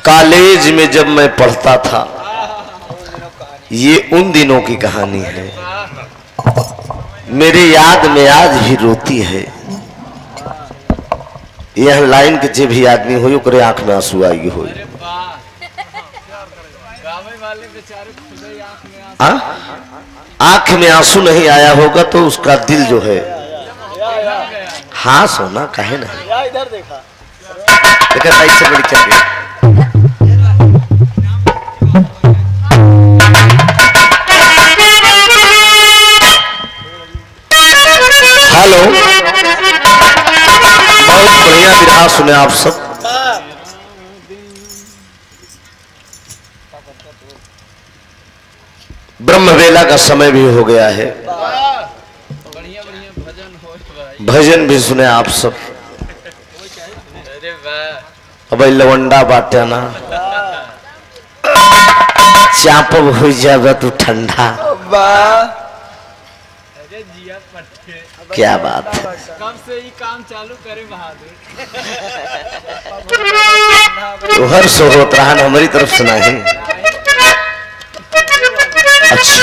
College में जब मैं पढ़ता था, ये उन दिनों की कहानी है, मेरे याद में आज भी रोती है। यह लाइन के जे भी आदमी हो करे आंख में आंसू आई हो। आंख में आंसू नहीं आया होगा तो उसका दिल जो है, हाँ सोना कहे ना, इधर देखा से बड़ी चल गई। हेलो, बहुत बढ़िया विरहा सुने आप सब। ब्रह्म वेला का समय भी हो गया है, भजन भी सुने आप सब। अब लवंडा बाट्याना चापब हो जाए तू ठंडा। क्या बात है, कब से ये काम चालू करे बहादुर। तो हर सो होत रहा हमारी तरफ सुना है। अच्छा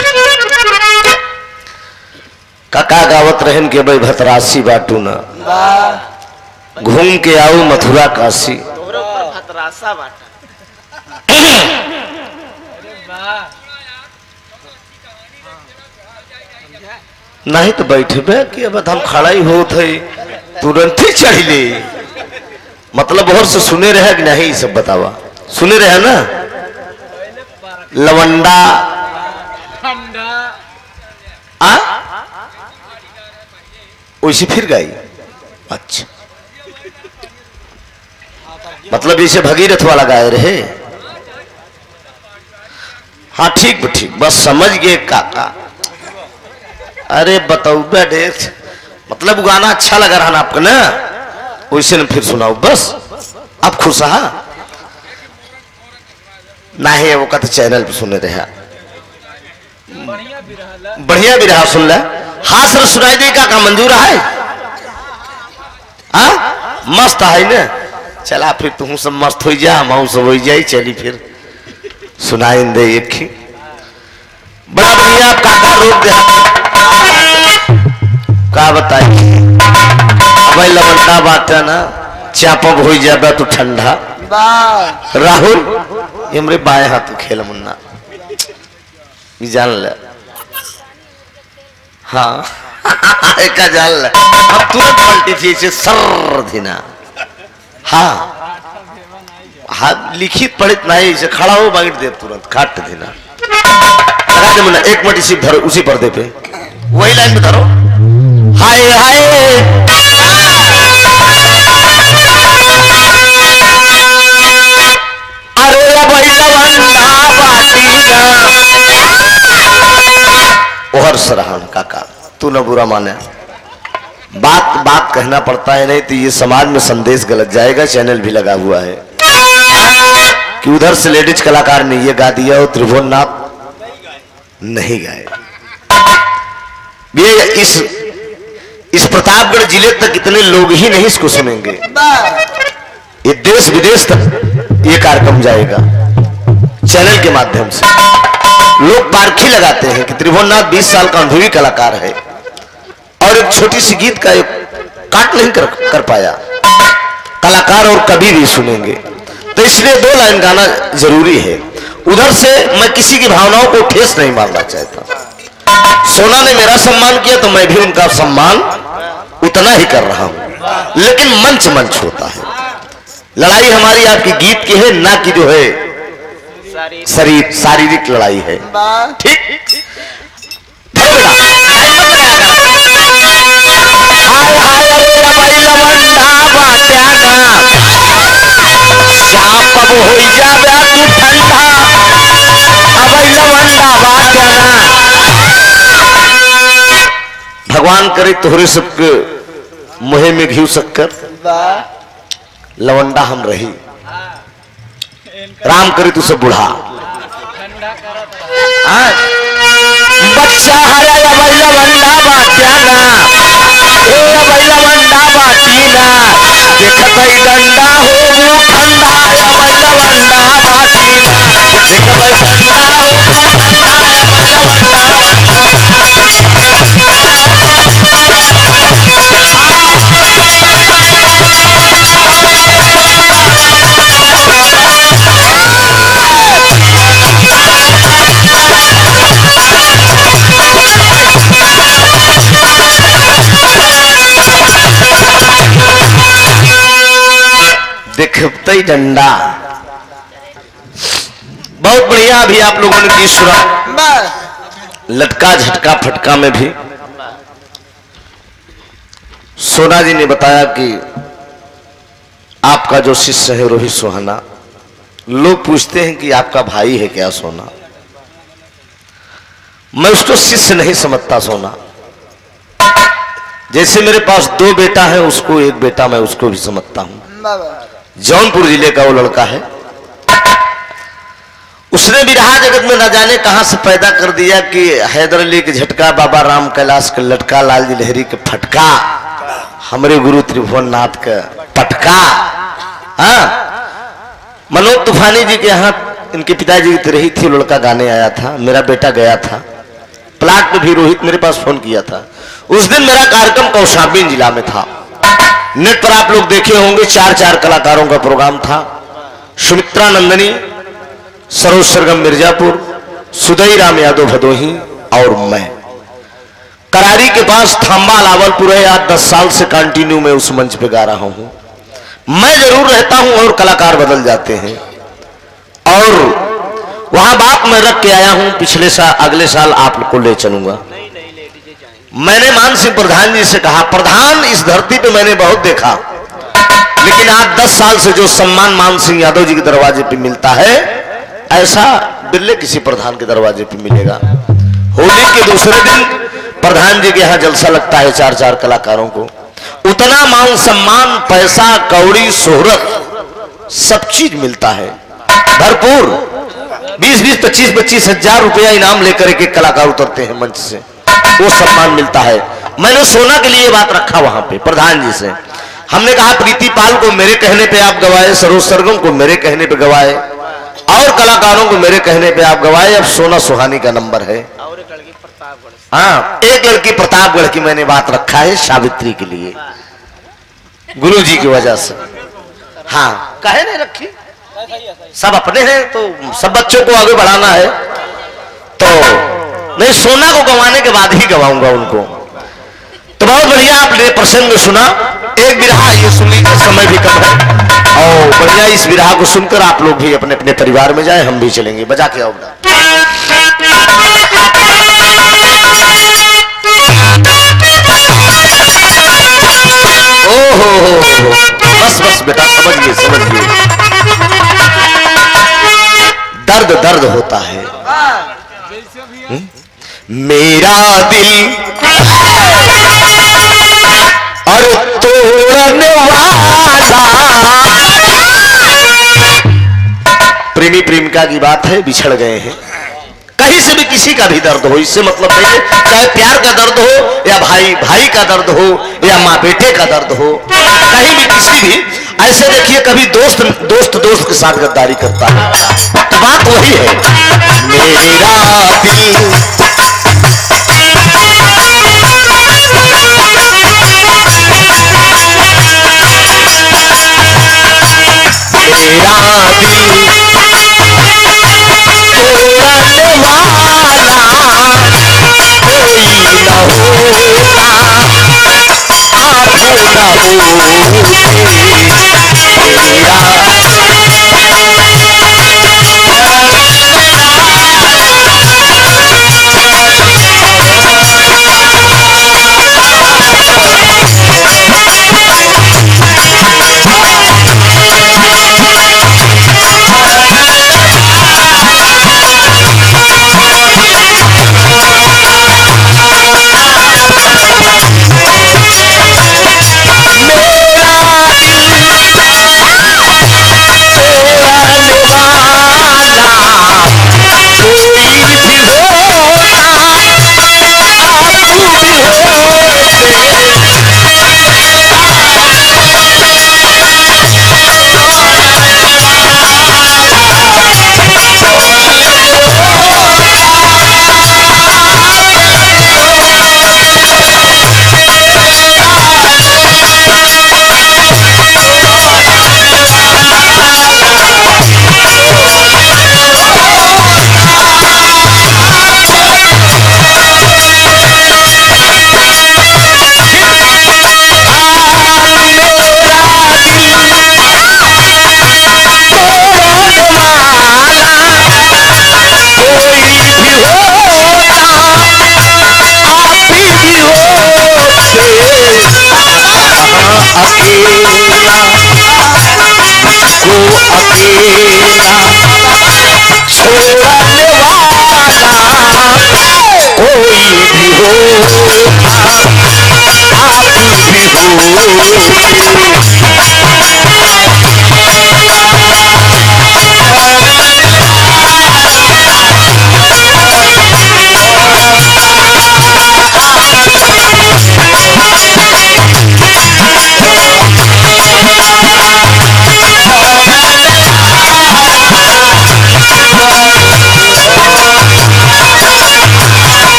काका गावत रहन के भाई भतरासी बाटू ना, घूम के आओ मथुरा काशी। भतरासा बाटा नहीं तो बैठे बे कि अब हम खड़ा ही हो थे, तुरंत ही चढ़ ले। मतलब और से सुने रहे कि नहीं, सब बतावा। सुने रहे ना, लवंडा आ वैसे फिर गई। अच्छा मतलब जैसे भगीरथ वाला गाय रहे। हाँ ठीक ठीक, बस समझ गए काका। अरे बताओ बेटे, मतलब गाना अच्छा लगा रहा ना आपको ना, वैसे न फिर सुनाओ बस। आप खुश हा ना है वो कहते चैनल पे सुने रहे। बढ़िया भी रहा सुन ले। हाँ सर सुनाई दे का मंजूर है। हाँ मस्त है ना, चला फिर तुम सब मस्त हो जा, हम सब हो जाए। चली फिर सुनाई दे एक ही बड़ा बढ़िया काका रोक दे। का बताइए भाई लवंडा बाटा ना चापब हो जाए तो ठंडा। राहुल हमरे बाएं हाथ खेल मुन्ना जान ले। हाँ एक जान ले, अब तुरंत पलटी थी इसे सर धीना। हाँ हाँ लिखित पढ़ित नहीं, इसे खड़ा हो बाइट दे तुरंत खाट धीना। लगा दे मुन्ना एक मिनट इसी धरो, उसी पर्दे पे वही लाइन में धरो। हाय हाय अरे भाई लवंडा बाटीना। ओहर सरहन काका तू न बुरा माने, बात बात कहना पड़ता है, नहीं तो ये समाज में संदेश गलत जाएगा। चैनल भी लगा हुआ है कि उधर से लेडीज कलाकार ने ये गा दिया और त्रिभुवननाथ नहीं गाए। ये इस प्रतापगढ़ जिले तक इतने लोग ही नहीं इसको सुनेंगे, ये देश विदेश तक ये कार्यक्रम जाएगा चैनल के माध्यम से। लोग पारखी लगाते हैं कि त्रिभुवननाथ 20 साल का अनुभवी कलाकार है और एक छोटी सी गीत का एक काट नहीं कर पाया। कलाकार और कभी भी सुनेंगे, तो इसलिए 2 लाइन गाना जरूरी है। उधर से मैं किसी की भावनाओं को ठेस नहीं मारना चाहता। सोना ने मेरा सम्मान किया तो मैं भी उनका सम्मान उतना ही कर रहा हूं, लेकिन मंच मंच होता है। लड़ाई हमारी आपकी गीत की है, ना कि जो है शारीरिक लड़ाई है। ठीक भगवान करे तोहरे सबके मुहे में घी शक्कर लवंडा हम रही। राम करे तू सब बुढ़ा बच्चा हरा लवंडा बाट्याना, लवंडा बाटीना, देखत डंडा हो ठंडा लवंडा रही डंडा। बहुत बढ़िया। अभी आप लोगों ने गीत सुना लटका झटका फटका में भी सोना जी ने बताया कि आपका जो शिष्य है रोहित सोहाना, लोग पूछते हैं कि आपका भाई है क्या सोना। मैं उसको शिष्य नहीं समझता सोना। जैसे मेरे पास 2 बेटा है, उसको एक बेटा मैं उसको भी समझता हूं। जौनपुर जिले का वो लड़का है, उसने भी रहा जगत में न जाने कहां से पैदा कर दिया कि हैदर अली के झटका, बाबा राम कैलाश के लटका, लाल जी लहरी के फटका, हमारे गुरु त्रिभुवन नाथ का पटका। मनोज तूफानी जी के यहाँ इनके पिताजी की तिरही थी, लड़का गाने आया था, मेरा बेटा गया था प्लाट पे भी। रोहित मेरे पास फोन किया था। उस दिन मेरा कार्यक्रम कौशाम्बी जिला में था। नेट पर आप लोग देखे होंगे, 4 कलाकारों का प्रोग्राम था। सुमित्रा नंदनी, सरोज सरगम मिर्जापुर, सुदई राम यादव भदोही और मैं। करारी के पास थांबा लावलपुर है। आज 10 साल से कंटिन्यू में उस मंच पे गा रहा हूं। मैं जरूर रहता हूं और कलाकार बदल जाते हैं। और वहां बात मैं रख के आया हूं, पिछले साल अगले साल आप लोग को ले चलूंगा। मैंने मान सिंह प्रधान जी से कहा, प्रधान इस धरती पे मैंने बहुत देखा, लेकिन आज 10 साल से जो सम्मान मान सिंह यादव जी के दरवाजे पे मिलता है, ऐसा बिरले किसी प्रधान के दरवाजे पे मिलेगा। होली के दूसरे दिन प्रधान जी के यहाँ जलसा लगता है 4 कलाकारों को। उतना मान सम्मान, पैसा कौड़ी शोहरत सब चीज मिलता है भरपूर। 20-20, 25-25 हजार रुपया इनाम लेकर एक कलाकार उतरते हैं मंच से, वो सम्मान मिलता है। मैंने सोना के लिए बात रखा वहां पे प्रधान जी से। हमने कहा प्रीति पाल को मेरे कहने पे आप गवाए, सरोज सरगम को मेरे कहने पे गवाए, और कलाकारों को मेरे कहने पे आप गवाए। अब सोना सुहानी का नंबर है। और एक लड़की प्रतापगढ़। हाँ, एक लड़की प्रतापगढ़ की मैंने बात रखा है सावित्री के लिए, गुरु जी की वजह से। हाँ, कहे नहीं रखी, सब अपने हैं तो सब बच्चों को आगे बढ़ाना है। तो नहीं, सोना को गंवाने के बाद ही गवाऊंगा उनको। तो बहुत बढ़िया आपने प्रसंग सुना। एक बिरहा ये सुन लीजिए, समय भी कम है। और बढ़िया इस बिरहा को सुनकर आप लोग भी अपने अपने परिवार में जाए, हम भी चलेंगे। बजा के आओ। ओहो, बस बस बेटा, समझ गए। दर्द दर्द होता है। मेरा दिल और तोड़ने वाला। प्रेमी प्रेमिका की बात है, बिछड़ गए हैं। कहीं से भी किसी का भी दर्द हो, इससे मतलब नहीं है, चाहे प्यार का दर्द हो या भाई भाई का दर्द हो या माँ बेटे का दर्द हो, कहीं भी किसी भी। ऐसे देखिए, कभी दोस्त के साथ गद्दारी करता है, तो बात वही है। मेरा दिल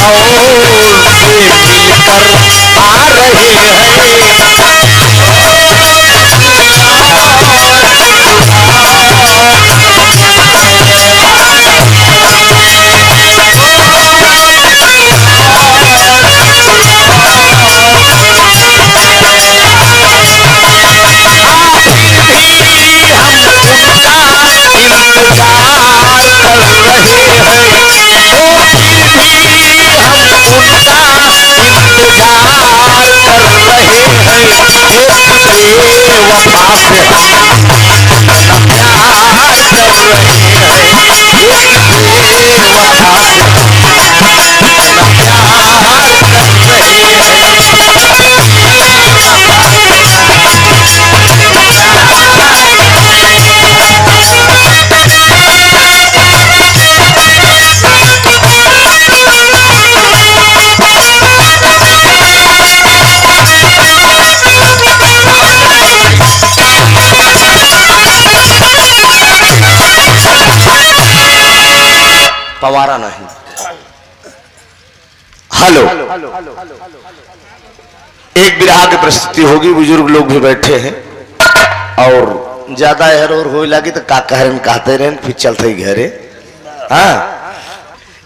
और से मिलकर आ रहे हैं। वफा से हम प्यार कर रहे हैं, वफा से पवारा नहीं। हेलो, एक विरह की परिस्थिति होगी, बुजुर्ग लोग भी बैठे हैं और ज्यादा एर और हो लगी तो का कहरन कहते रहे, फिर चलते ही घरे। हाँ,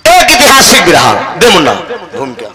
एक ऐतिहासिक विरह दे मुन्ना घूम के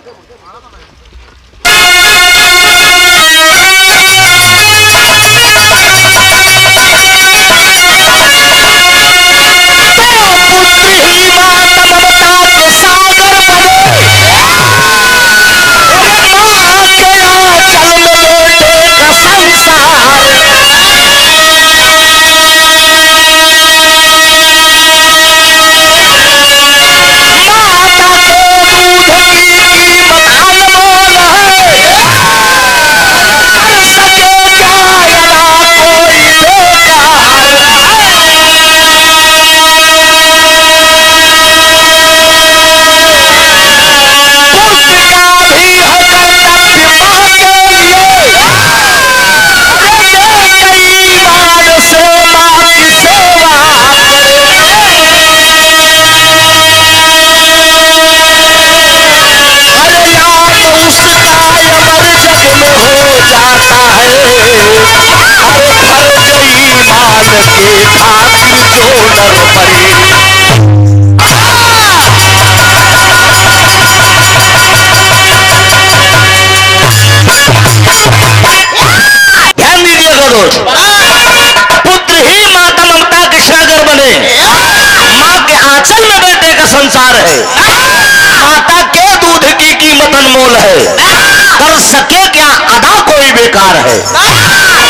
संसार है। माता के दूध की कीमत अनमोल है, कर सके क्या अदा कोई बेकार है।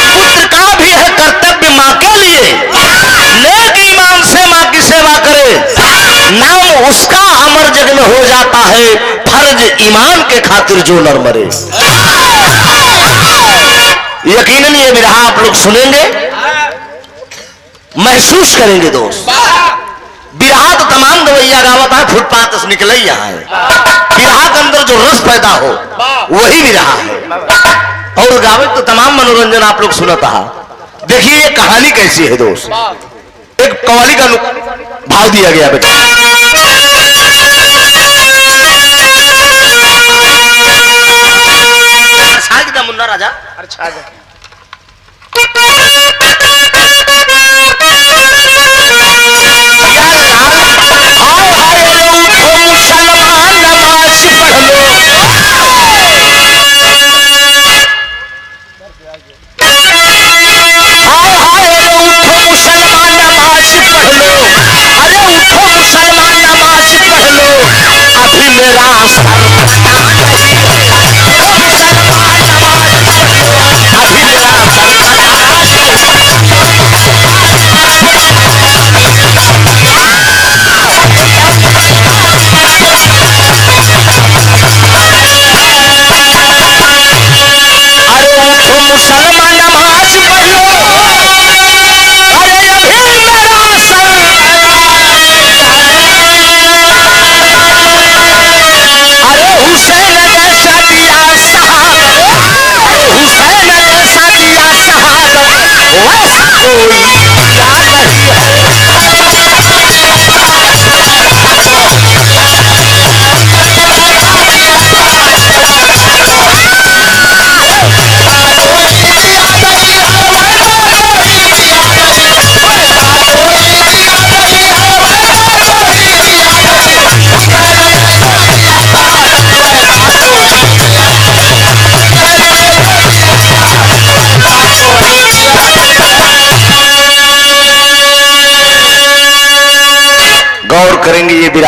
पुत्र का भी है कर्तव्य माँ के लिए, नेक ईमान से माँ की सेवा करे, नाम उसका अमर जग में हो जाता है, फर्ज ईमान के खातिर जो नर मरे। यकीनन ये विरह आप लोग सुनेंगे, महसूस करेंगे दोस्त। विरह तो तमाम गवैया गावत है, फुटपाथ से निकल यहाँ है। विरह के अंदर जो रस पैदा हो वही विरह है, और गावे तो तमाम मनोरंजन आप लोग सुनता है। देखिए ये कहानी कैसी है दोस्त। एक कव्वाली का भाव दिया गया बेटा। मुन्ना राजा अच्छा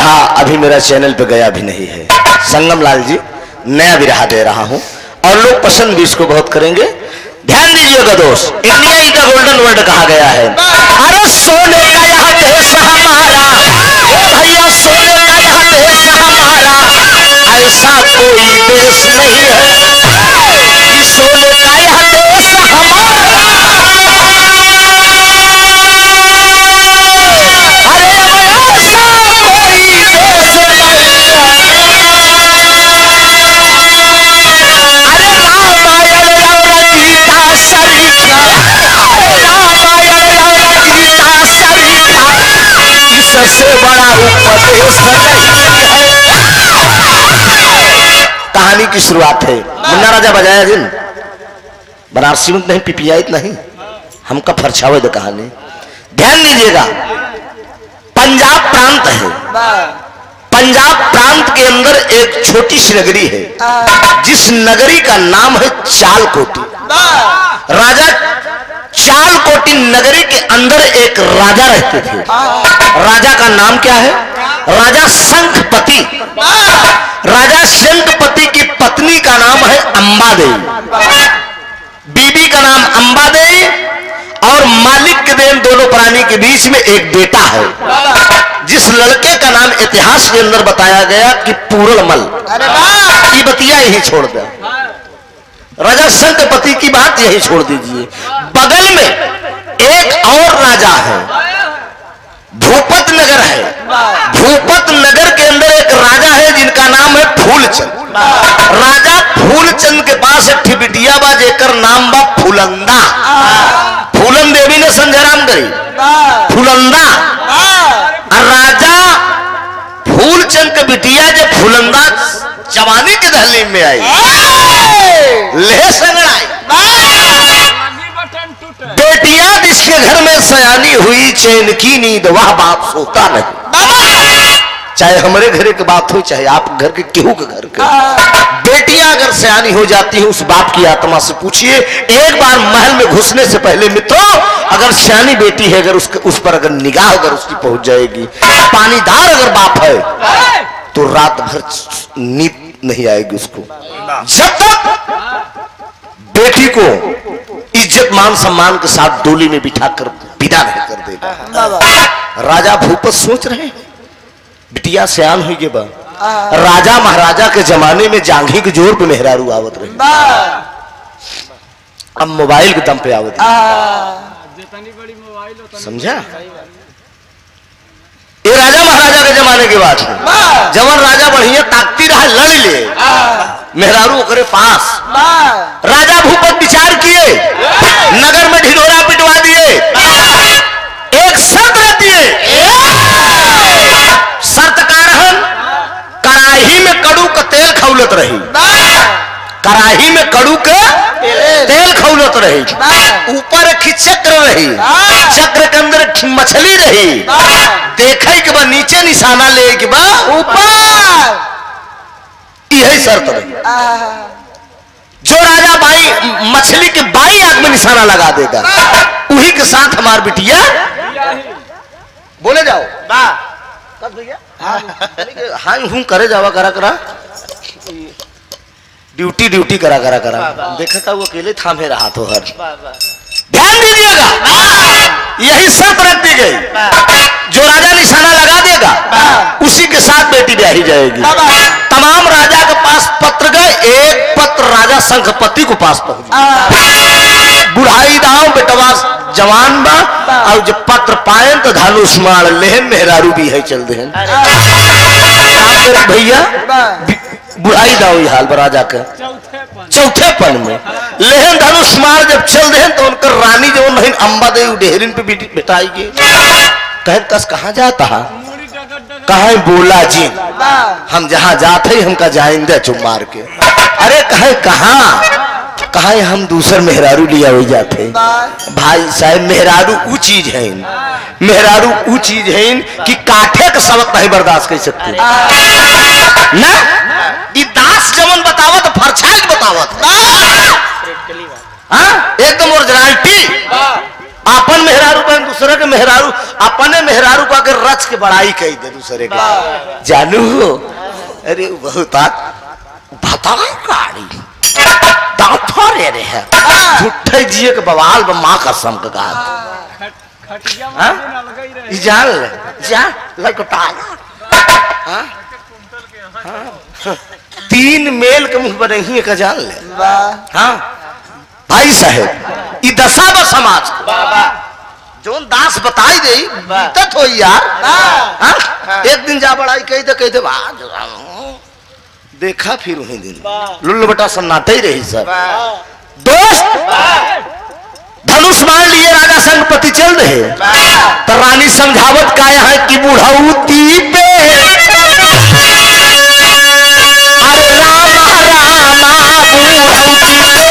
बिरहा अभी मेरा चैनल पे गया भी नहीं है। संगम लाल जी नया बिरहा दे रहा हूं और लोग पसंद भी इसको बहुत करेंगे। ध्यान दीजिएगा दोस्त, India is the golden world कहा गया है। अरे सोने का यह देश हमारा, भैया सोने का यह देश हमारा, ऐसा कोई देश नहीं है कि सोने का यह देश हमारा। से बड़ा उपदेश नहीं है। कहानी की शुरुआत है। मुन्ना राजा बजाया जिन बनारसी में नहीं, पिपियाइत नहीं, हमका फरछावे दे कहानी। ध्यान दीजिएगा, पंजाब प्रांत है। पंजाब प्रांत के अंदर एक छोटी सी नगरी है जिस नगरी का नाम है चालकोटी। राजा चालकोटी नगरी के अंदर एक राजा रहते थे। राजा का नाम क्या है? राजा शंखपति। राजा शंखपति की पत्नी का नाम है अंबादेवी। बीबी का नाम अंबादेवी और मालिक के देन दोनों प्राणी के बीच में एक बेटा है जिस लड़के का नाम इतिहास के अंदर बताया गया कि पूरणमल। ये बतिया यही छोड़ दे, राजा शंखपति की बात यही छोड़ दीजिए। बगल में एक और राजा है, भूपत नगर है। भूपत नगर के अंदर एक राजा है जिनका नाम है फूलचंद। राजा फूलचंद के पास एक बिटिया बा जेकर नाम बा फूलंदा। फूलन देवी ने संजराम करी फूलंदा। राजा फूलचंद के बिटिया जब फूलंदा जवानी के दहलीम में आई, ले संगड़ाई, बेटिया जिसके घर में सयानी हुई, चैन की नींद वह बाप सोता नहीं। चाहे हमारे घर की बात हो चाहे आप घर के केहू के घर के, बेटियां अगर सयानी हो जाती है उस बाप की आत्मा से पूछिए। एक बार महल में घुसने से पहले मित्रों, अगर सयानी बेटी है, अगर उस पर अगर निगाह अगर उसकी पहुंच जाएगी, पानीदार अगर बाप है तो रात भर नींद नहीं आएगी उसको, जब तक बेटी को इज्जत मान सम्मान के साथ डोली में बिठाकर विदा नहीं कर देगा। राजा भूपत सोच रहे हैं बिटिया सयान हुई बा। राजा महाराजा के जमाने में जांघी के जोर पे मेहरारू आवत रहे, अब मोबाइल के दम पे आवत है। समझा? ये राजा महाराजा के जमाने की बात है। जवन राजा बढ़िया ताकती रहा, लड़ ले मेहरारू करे पास। राजा भूपत विचार किए, नगर में ढिढोरा पिटवा दिए। एक शर्त रहती है, शर्त का रहन कड़ाही में कड़ू का तेल खौलत रही। कड़ाही में कड़ू के तेल खौलत रही। ऊपर एक चक्र रही, चक्र के अंदर एक मछली रही। देखे के बाद नीचे निशाना ले के बाद ऊपर, यही शर्त रही। जो राजा बाई मछली के बाई आंख में निशाना लगा देगा उही के साथ हमार बिटिया बोले जाओ भैया। हाँ हूं करे जावा करा करा ड्यूटी करा करा करा। देखा था वो अकेले थामे रहा तो हर। ध्यान दीजिएगा, यही शर्त रख दी गई। जो राजा निशाना लगा देगा उसी के साथ बेटी ब्याही जाएगी। तमाम राजा के पास पत्र गए, एक पत्र राजा शंखपति को पास पहुंचा। बुढ़ाई दाव बेटवा जवान बा और जब पत्र पाए तो धनुष मार लेहन मेहरारू भी है चल दे भैया। बुढ़ाई दाव हाल बा राजा के चौथे पन में लेहन धनुष मार जब चल दे तो उनकर रानी जो नहीं अंबादेवी डेहरिन पे बिठाई गई। कहे कस कहाँ जाता है? कहे बोला जी हम जहाँ जाते ही हमका जाएंगे चुप मार के। अरे कहे कहा हम दूसर मेहरारू लिया हुई जाते। भाई साहब मेहरारू वो चीज है, मेहरारू वो चीज है कि काठे का सबक नहीं बर्दाश्त कर सकते ना। ये दास जमन बतावत फरछाई बतावत एकदम ओरिजिनलिटी। अपन मेहरारू का दूसरे के मेहरारू, अपने मेहरारू का अगर रच के बड़ाई कही दे दूसरे के, जानू हो अरे बहुत बता गाड़ी दाफरे रे है झूठे जिए के बवाल माँ कसम का कहा खटिया में ना लगाई रहे जान जा लकटा 3 मेल के मुंह पर ही का जान ले। हाँ भाई साहब ई दशा बा समाज बाबा जोन दास बताई दे बीतत हो यार। हाँ एक दिन जा बड़ाई कही तो कहते देखा फिर वही दिन लुल्लू बटा सन्नाटे ही रही सब। दोस्त धनुष मान लिए राजा संगपति चल रहे तो रानी समझावत का है कि बुढ़ौती पे अरे रामा रामा बुढ़ौती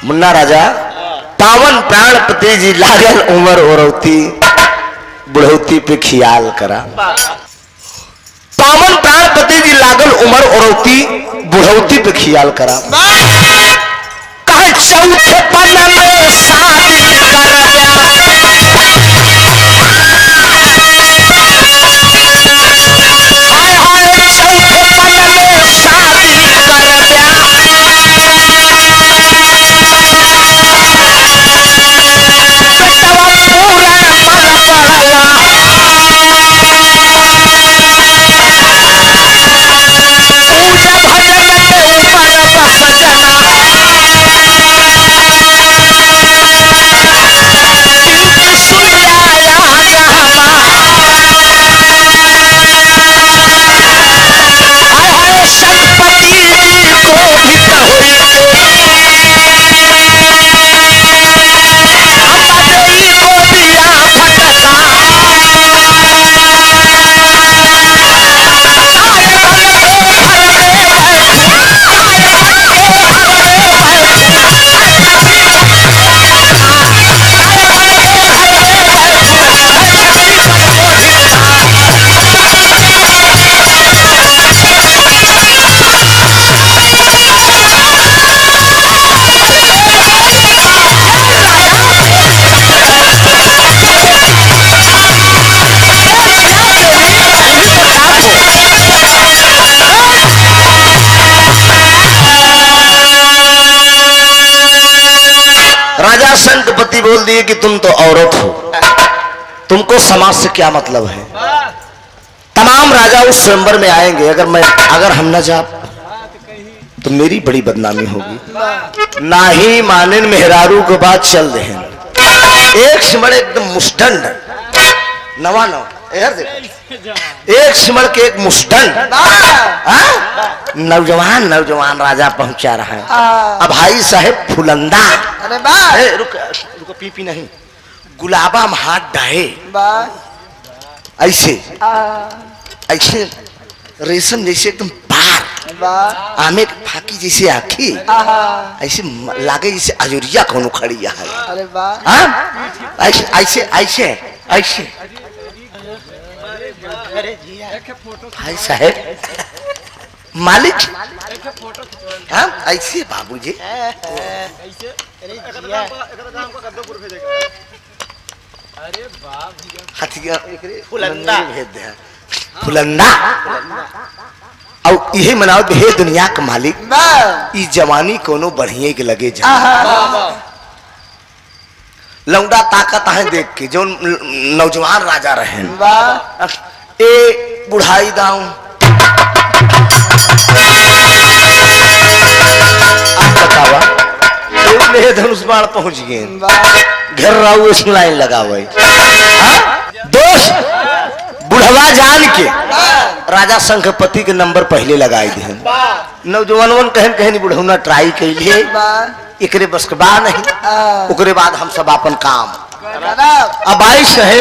मुन्ना राजा पावन प्राण पति जी लागल उमर औरौती बुढ़ौती पे खियाल करा। पावन प्राण पति जी लागल उमर औरौती बुढ़ौती पे खियाल करा। कहे चौथे पन में शादी राजा संतपति बोल दिए कि तुम तो औरत हो, तुमको समाज से क्या मतलब है। तमाम राजा उस स्वयंवर में आएंगे, अगर हम न जा तो मेरी बड़ी बदनामी होगी। ना ही मानिन मेहरारू के बाद चल दे एक सिमड़ एकदम मुस्टंड नवा एक सिमड़ के एक मुस्टंड नौजवान राजा पहुंचा रहा है। अब भाई साहेब फुलंदा रुको पीपी नहीं गुलाबा में हाथ डाहे ऐसे ऐसे रेशम जैसे एकदम पार आमे फाकी जैसे आखी ऐसे लागे जैसे अजूरिया कोनो खड़ी है। ऐसे ऐसे ऐसे भाई साहेब मालिक हाँ ऐसे बाबूजी फुलंदा और यही मनाओ हे दुनिया के मालिक ई जवानी कोनो बढ़िए के लगे जा लौंडा ताकत है देख के जो नौजवान राजा रहे ए बुढ़ाई दाऊ आप बतावा धनुष बाण पहुंच गए घर राहू इसमें लाइन लगा हुआ दोस्त बुढ़वा जान के राजा शंखपति के नंबर पहले लगाई दे नौजवान कहन कहनी बुढ़ौना ट्राई कैलिए एकरे बस के बा नहीं ओकरे बाद हम सब अपन काम अब आइश है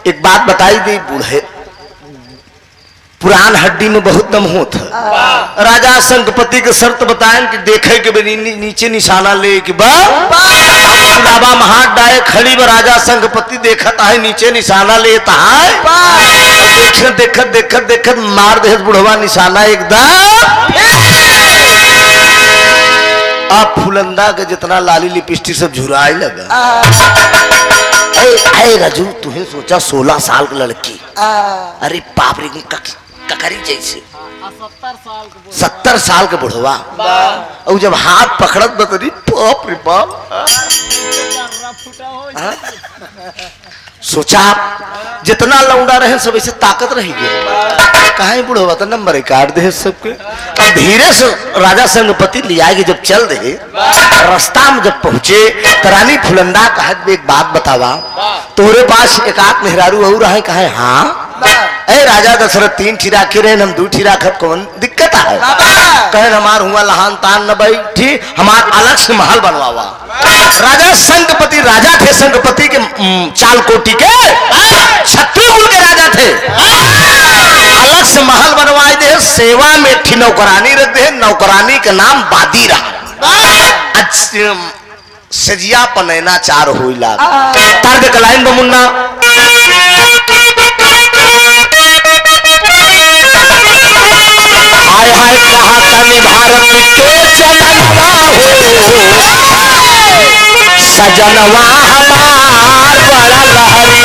एक बात बताई दी बूढ़े पुरान हड्डी में बहुत दम होता राजा शंखपति के शर्त बताएं कि देखे के नीचे निशाना ले कि बाबा महाट डाए खड़ी ब राजा शंखपति देखत है नीचे निशाना लेता है देखत देखत देखत देखत मार दे बुढ़वा निशाना एकदम आप फुलंदा के जितना लाली लिपस्टिक सब झुराए लगा अरे राजू तुम्हें सोचा 16 साल की लड़की अरे बाप रे ककरी जैसे 70 साल के बुढ़वा और जब हाथ पकड़त बतरी बाप रे बाप सोचा जितना लौंडा रहे सब ऐसे ताकत रहेगी कहा बुढ़वा तो नंबर काट दे सबके अब धीरे से राजा शंखपति ले आएगी जब चल दे रास्ता में जब पहुंचे तरानी फुलंदा कहा एक बात बतावा तोरे पास एक आध मेहरारू और है कहे हाँ ए राजा दशरथ 3 ठिरा के रहे हम 2 ठिरा खत कौन दिक्कत है कहे हमार हुआ लहान तान न बैठी हमार अलग से महल बनवावा राजा शंखपति राजा थे शंखपति के चाल कोटि के क्षत्रिय कुल के राजा थे अलग से महल बनवाए दे सेवा में थी नौकरानी रख दे नौकरानी के नाम बादीरा सजिया पनैना 4 हुई लाख तार के लाइन बमुन्ना हाय हाय कहा तनी भारत के चलनवा हो सजनवा हमार बड़ा लहरी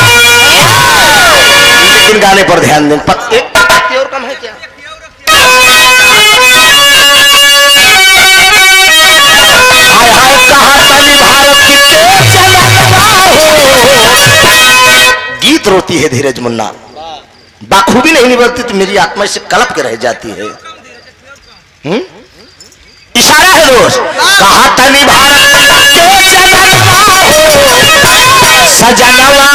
लेकिन गाने पर ध्यान दें एक पत्ती और कम है क्या हाय हाय कहा तनी भारत के चलनवा हो गीत रोती है धीरज मुन्ना बाखूबी नहीं निभती तो मेरी आत्मा से कलप के रह जाती है इशारा है दोस्त कहा तनी भारत के चलनवा हो सजनवा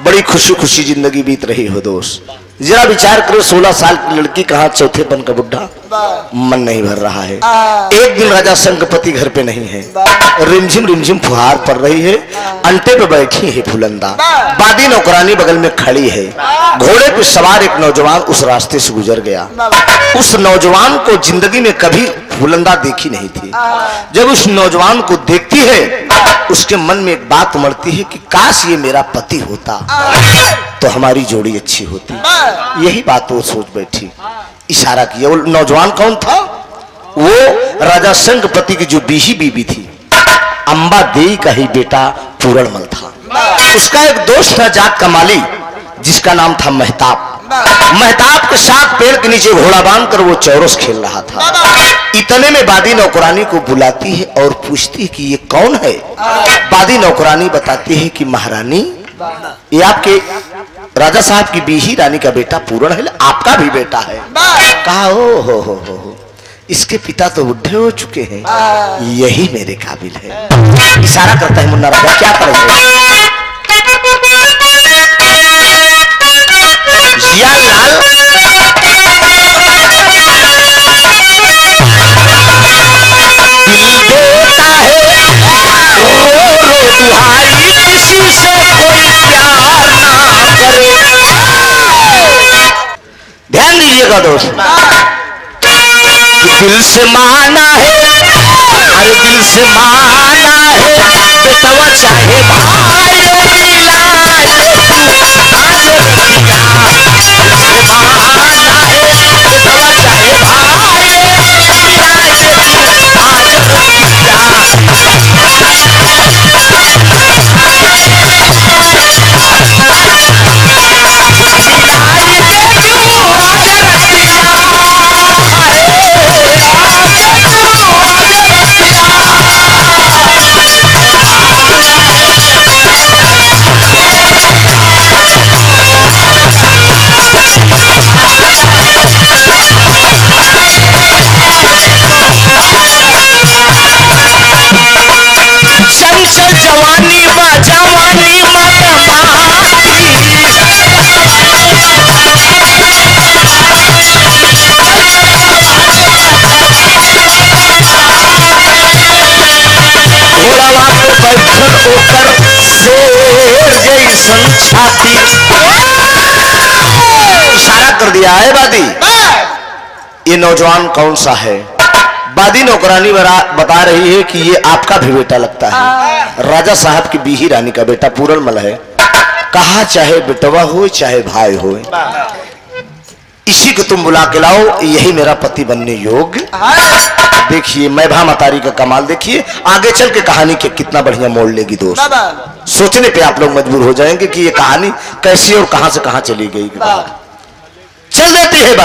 बड़ी खुशी खुशी जिंदगी बीत रही हो दोस्त जरा विचार करो 16 साल की लड़की कहाँ चौथे बन का बुढ़ा मन नहीं भर रहा है एक दिन राजा शंखपति घर पे नहीं है रिमझिम रिमझिम फुहार पड़ रही है अंटे पे बैठी है फुलंदा बादी नौकरानी बगल में खड़ी है घोड़े पे सवार एक नौजवान उस रास्ते से गुजर गया उस नौजवान को जिंदगी में कभी फुलंदा देखी नहीं थी जब उस नौजवान को देखती है उसके मन में एक बात उमड़ती है कि काश ये मेरा पति होता तो हमारी जोड़ी अच्छी होती यही बात वो सोच बैठी इशारा किया। वो नौजवान कौन था? वो राजा शंखपति की जो बीही बीबी थी, अंबा देई का ही बेटा पूरणमल था। उसका एक दोस्त था जाट का माली, जिसका नाम था महताब। महताब के साथ पेड़ के नीचे घोड़ा बांध कर वो चौरस खेल रहा था। इतने में बादी नौकरानी को बुलाती है और पूछती है कि ये कौन है। बादी नौकरानी बताती है कि महारानी, ये आपके राजा साहब की बीही रानी का बेटा पूरण है, आपका भी बेटा है। कहा ओ हो, इसके पिता तो बुढ़े हो चुके हैं, यही मेरे काबिल है। इशारा करता है मुन्ना राजा, क्या करेंगे? जिया लाल दिल देता है रो रो दुहाई, किसी से कोई प्यार ना करे। ध्यान दीजिएगा दोस्त, दिल से माना है, अरे दिल से माना है, बेटवा चाहे भाई जवानी बा जवानी घोड़ावा पे बैठल ओकर शेर जैसन छाती। इशारा कर दिया है बादी। ये नौजवान कौन सा है? बादी नौकरानी बता रही है कि ये आपका भी बेटा लगता है, राजा साहब की बीही रानी का बेटा पूरणमल है। कहा चाहे बेटवा हो चाहे भाई हो, इसी को तुम बुला के लाओ, यही मेरा पति बनने योग्य। देखिए मैभा मतारी का कमाल देखिए, आगे चल के कहानी के कितना बढ़िया मोड़ लेगी दोस्त। सोचने पे आप लोग मजबूर हो जाएंगे कि ये कहानी कैसी और कहां से कहां चली गई। चल देती है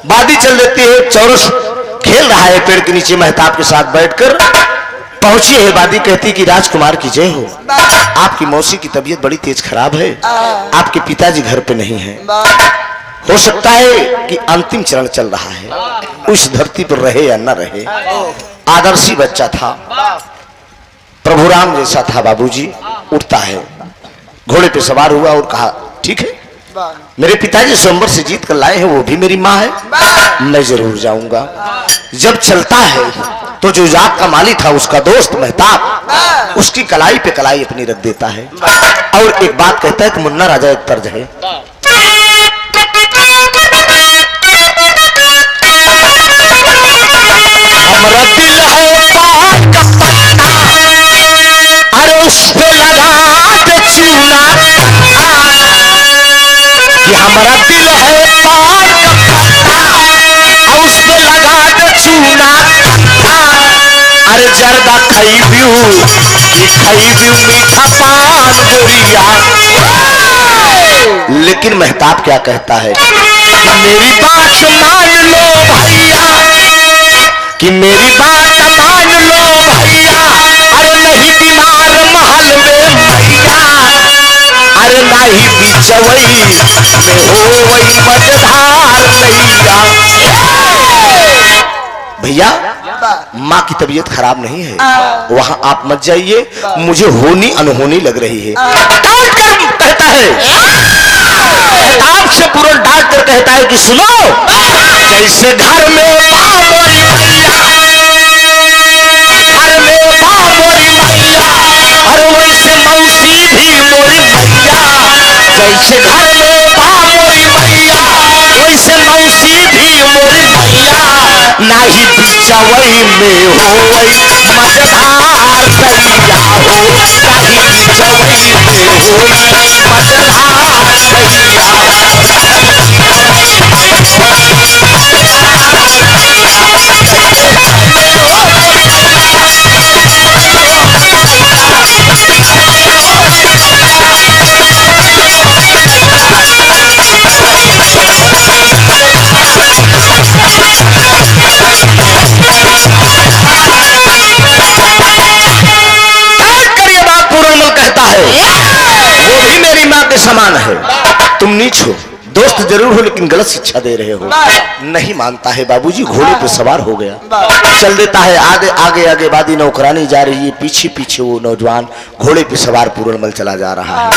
बादी चल देती है। चौरस खेल रहा है पेड़ के नीचे महताब के साथ बैठकर। पहुंची है बादी, कहती कि राजकुमार की जय हो, आपकी मौसी की तबीयत बड़ी तेज खराब है, आपके पिताजी घर पे नहीं है, हो सकता है कि अंतिम चरण चल रहा है, उस धरती पर रहे या न रहे। आदर्शी बच्चा था, प्रभु राम जैसा था बाबूजी। उठता है, घोड़े पे सवार हुआ और कहा ठीक है, मेरे पिताजी स्वयंवर से जीत कर लाए हैं, वो भी मेरी माँ है, मैं जरूर जाऊंगा। जब चलता है तो जो जाट का माली था, उसका दोस्त महताब, उसकी कलाई पे कलाई अपनी रख देता है और एक बात कहता है कि मुन्ना राजा एक तर्ज है, हमारा दिल है पान का पत्ता, अरे उस पे लगा दे चूना, कि हमारा दिल है पान का पत्ता, उस पे लगा दे चूना, अरे जर्दा खैबियू कि खैबियू मीठा पान गोरिया। लेकिन महताब क्या कहता है कि मेरी बात मान लो भैया, कि मेरी बात मान लो भैया, अरे नहीं बीमार महल में मैया, अरे नहीं बिचवई में हो वही मजेदार नैया। भैया माँ की तबीयत खराब नहीं है, वहां आप मत जाइए, मुझे होनी अनहोनी लग रही है। डांट कर कहता है, आपसे पूर्ण डांट कर कहता है कि सुनो, जैसे घर में माँ मोरी मैया, घर में माँ मोरी मैया, और वैसे मौसी भी मोरी मैया, जैसे घर में माँ मोरी मैया, वैसे मौसी भी मोरी मैया, नाही बिचवई में हो वही मजेदार सैया हो, नाही बिचवई में हो मजेदार सैया। समान है, तुम नीच हो, दोस्त जरूर हो लेकिन गलत शिक्षा दे रहे हो। नहीं मानता है बाबूजी, घोड़े पे सवार हो गया, चल देता है आगे आगे आगे। बादी नौकरानी जा रही है, पीछे पीछे वो नौजवान घोड़े पे सवार पूर्णमल चला जा रहा है।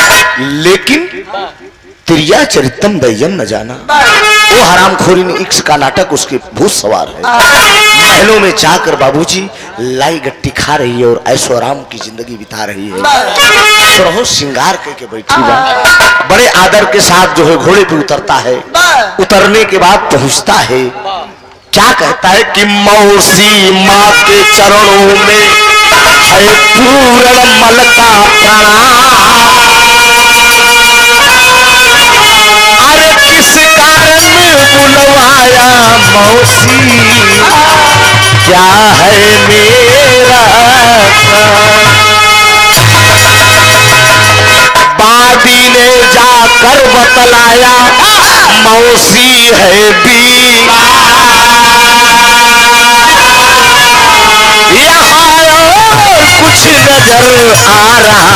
लेकिन त्रिया चरितम दय्यम न जाना, वो हरामखोरी ने इक्स का नाटक उसके भूत सवार है। महलों में जाकर बाबूजी लाई गट्टी खा रही है और ऐशो आराम की जिंदगी बिता रही है। तो श्रृंगार करके बैठी है, बड़े आदर के साथ जो है घोड़े पे उतरता है। उतरने के बाद पहुंचता है, क्या कहता है कि मौसी माँ के चरणों में है पूर्णमल का प्रणाम। अरे किस कारण बुलवाया मौसी, क्या है मेरा काम। बादी ने जाकर बतलाया मौसी है बीमार। यहाँ और कुछ नजर आ रहा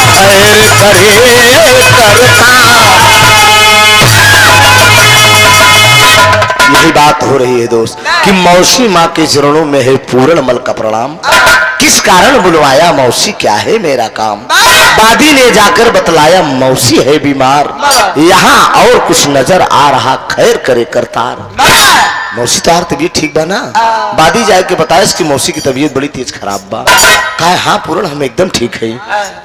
खैर करे करता। यही बात हो रही है दोस्त कि मौसी माँ के चरणों में है पूर्णमल का प्रणाम। किस कारण बुलवाया मौसी, क्या है मेरा काम। बादी ने जाकर बतलाया मौसी है बीमार, यहाँ और कुछ नजर आ रहा खैर करे करतार। मौसी तार तबीयत ठीक बा ना। बादी जाए के बताया कि मौसी की तबीयत बड़ी तेज खराब बा। कहा हाँ पूर्ण हम एकदम ठीक है,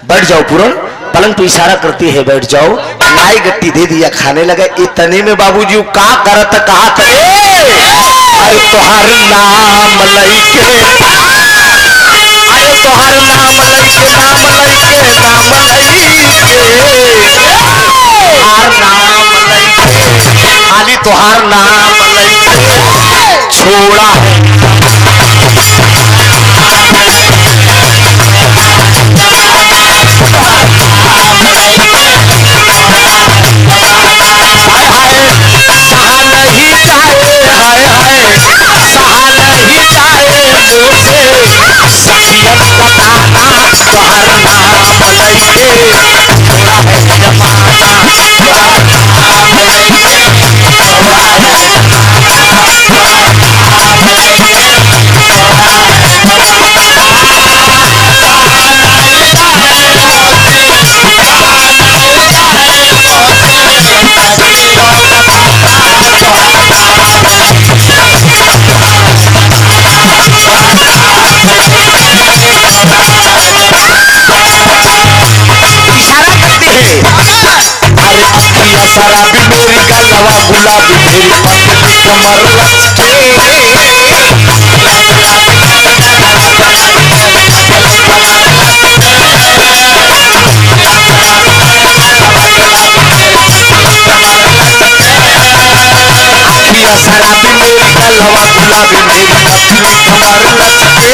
बैठ जाओ पूर्ण। पलंग पे इशारा करती है बैठ जाओ। लाई गट्टी दे दिया, खाने लगे। इतने में बाबूजी का करत कहा थे, अरे तोहर नाम लइके, अरे तोहर नाम लइके, नाम लइके, नाम लइके, तोहार नाम लइके, खाली तोहार नाम लइके छोड़ा शराबी मेरी गलवा गुलाबी मेरी पतली कमर लचके। शराबी मेरी गलवा गुलाबी मेरी पतली कमर लचके।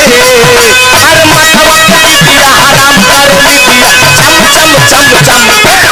अरे मथवा की दिया हराम कर दिया चम चम चम चम।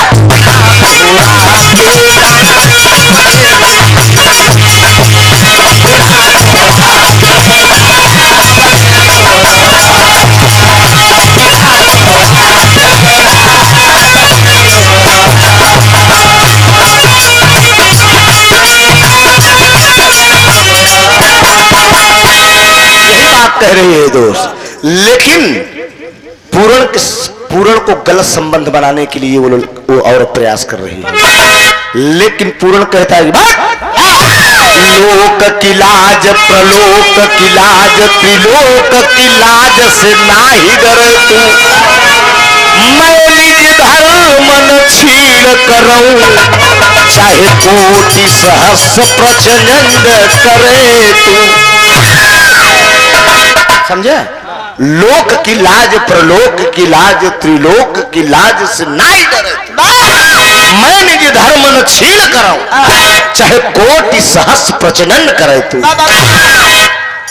कह रही है दोस्त, लेकिन पूर्ण को गलत संबंध बनाने के लिए वो औरत प्रयास कर रही है। लेकिन पूर्ण कहता है लोक की लाज प्रलोक की लाज त्रिलोक की लाज से नाही डरे तू। मैं निज धर्म न छीन करऊं चाहे कोटि सहस्र प्रचंड करे तू। समझे? लोक की लाज प्रलोक की लाज त्रिलोक की लाज से नहीं डरे। मैं निज धर्म न छीन कराऊं चाहे कोटि सहस्र प्रचनन करे तू।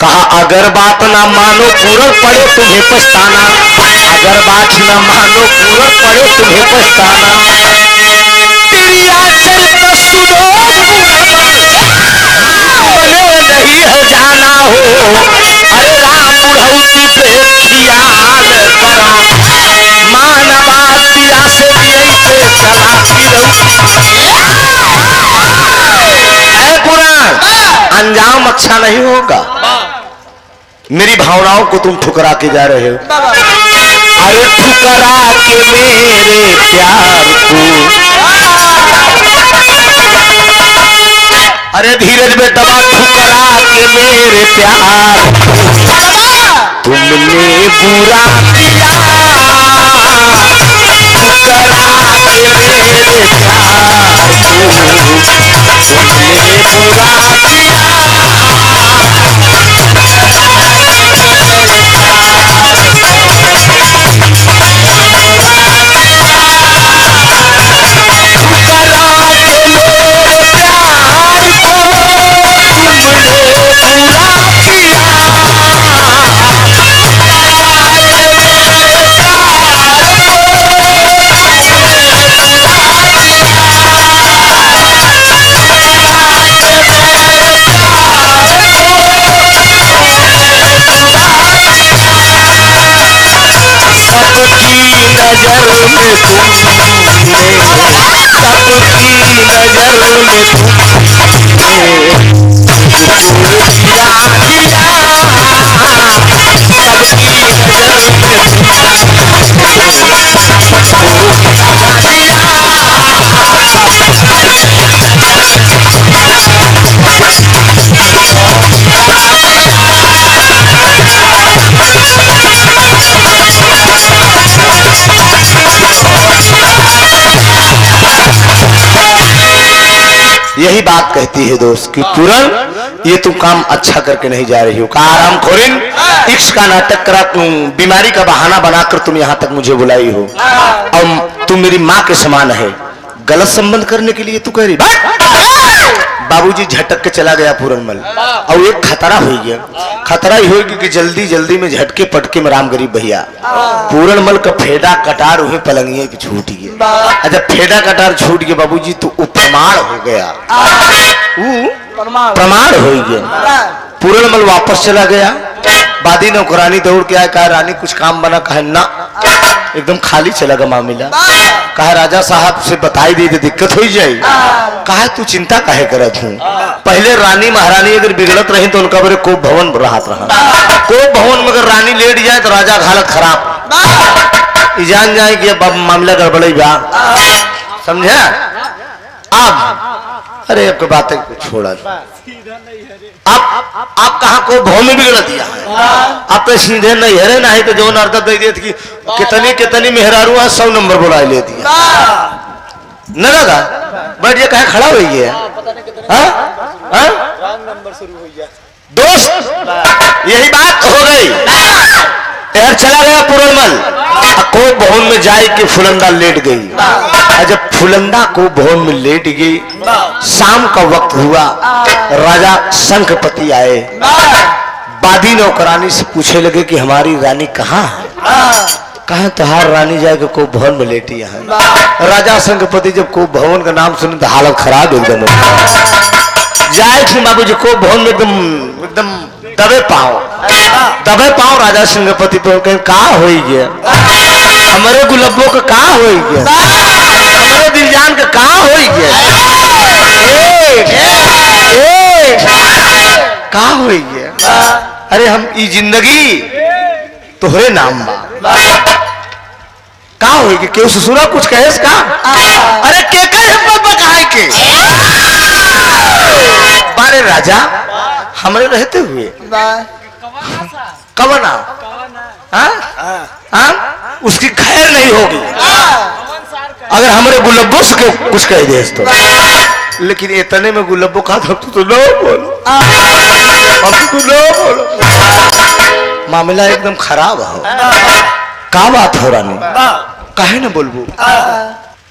कहा अगर बात ना मानो पूर्ण पड़े तुम्हें पछताना। अगर बात ना मानो पूर्ण पड़े तुम्हें पछताना। तेरी आचरित सुडोल बने नहीं है जाना हो। अरे राम बुढ़ौती पे ख्याल करा मानवा दिया से दिए से चला अच्छा नहीं होगा। मेरी भावनाओं को तुम ठुकरा के जा रहे हो। अरे ठुकरा के मेरे प्यार को, अरे धीरज बेटवा ठुकरा के मेरे प्यार तुमने बुरा किया। ठुकरा के मेरे प्यार को तुमने बुरा किया। नजर में तुमने, सबकी नजर में तुमने गिरा दिया। सबकी नजर में यही बात कहती है दोस्त कि पूरन ये तुम काम अच्छा करके नहीं जा रही हो। कहा आराम खोरिन, इश्क का नाटक करा, तुम बीमारी का बहाना बनाकर तुम यहाँ तक मुझे बुलाई हो। और तुम मेरी माँ के समान है, गलत संबंध करने के लिए तू कह रही। बाबूजी झटक के चला गया पूरनमल, और एक खतरा हो गया। खतरा ही होगी कि जल्दी जल्दी में झटके पटके में राम गरीब भैया पूरनमल का फेडा कटार हुए पलंगिया की छूट गया। अच्छा फेडा कटार छूट गया बाबूजी तो प्रमाण हो गया, प्रमाण हो गया। पूरनमल वापस चला गया। बादी नौकरानी दौड़ के आया, कहा रानी कुछ काम बना? कहा ना, एकदम खाली चला गया मामला। कहा राजा साहब से बताई दी तो दिक्कत हो जाए। कहा तू चिंता काहे करत हूँ, पहले रानी महारानी अगर बिगड़त रही तो उनका बड़े कोप भवन राहत रहा। कोप भवन में अगर रानी लेट जाए तो राजा का हालत खराब, जान जाए कि अब मामला गड़बड़े बा, समझा? अब अरे आपकी बातें छोड़ा, आप कहाँ को भाव में बिगड़ दिया है? आप तो सीधे नहीं है ना, ही तो जो अर्थ दे दिए कि कितनी कितनी मेहरारू 100 नंबर बुला ले दिया न दादा। बैठ ये कहे खड़ा हुई है दोस्त, यही बात हो गई। यार चला गया पूरनमल, को भवन में जाए कि फुलंदा लेट गई। जब फुलंदा को भवन में लेट गई, शाम का वक्त हुआ, राजा शंखपति आए। बादी नौकरानी से पूछे लगे कि हमारी रानी कहाँ है? कहा तुहार रानी जाके को भवन में लेटी है। राजा शंखपति जब को भवन का नाम सुने तो हालत खराब एकदम जाए थे बाबूजी। को भवन में एकदम एकदम दबे पाओ राजा शंखपति पे का हो गया, हमारे गुलाबों का का हो गया, हमारे दिलजान का का हो गया, का हो गया। अरे हम ई जिंदगी तोहरे नाम बा, का हो गया क्यों ससुरा कुछ कहे का? अरे के कहे बताए के बारे राजा हमारे रहते हुए कवना उसकी खैर नहीं होगी अगर हमारे गुलब्बों से कुछ कह दे तो। लेकिन इतने में गुलब्बो कहा था तू तो लो बोलो, अब तू लो बोलो। मामला एकदम खराब हो। का बात हो रानी, काहे ना बोलबू?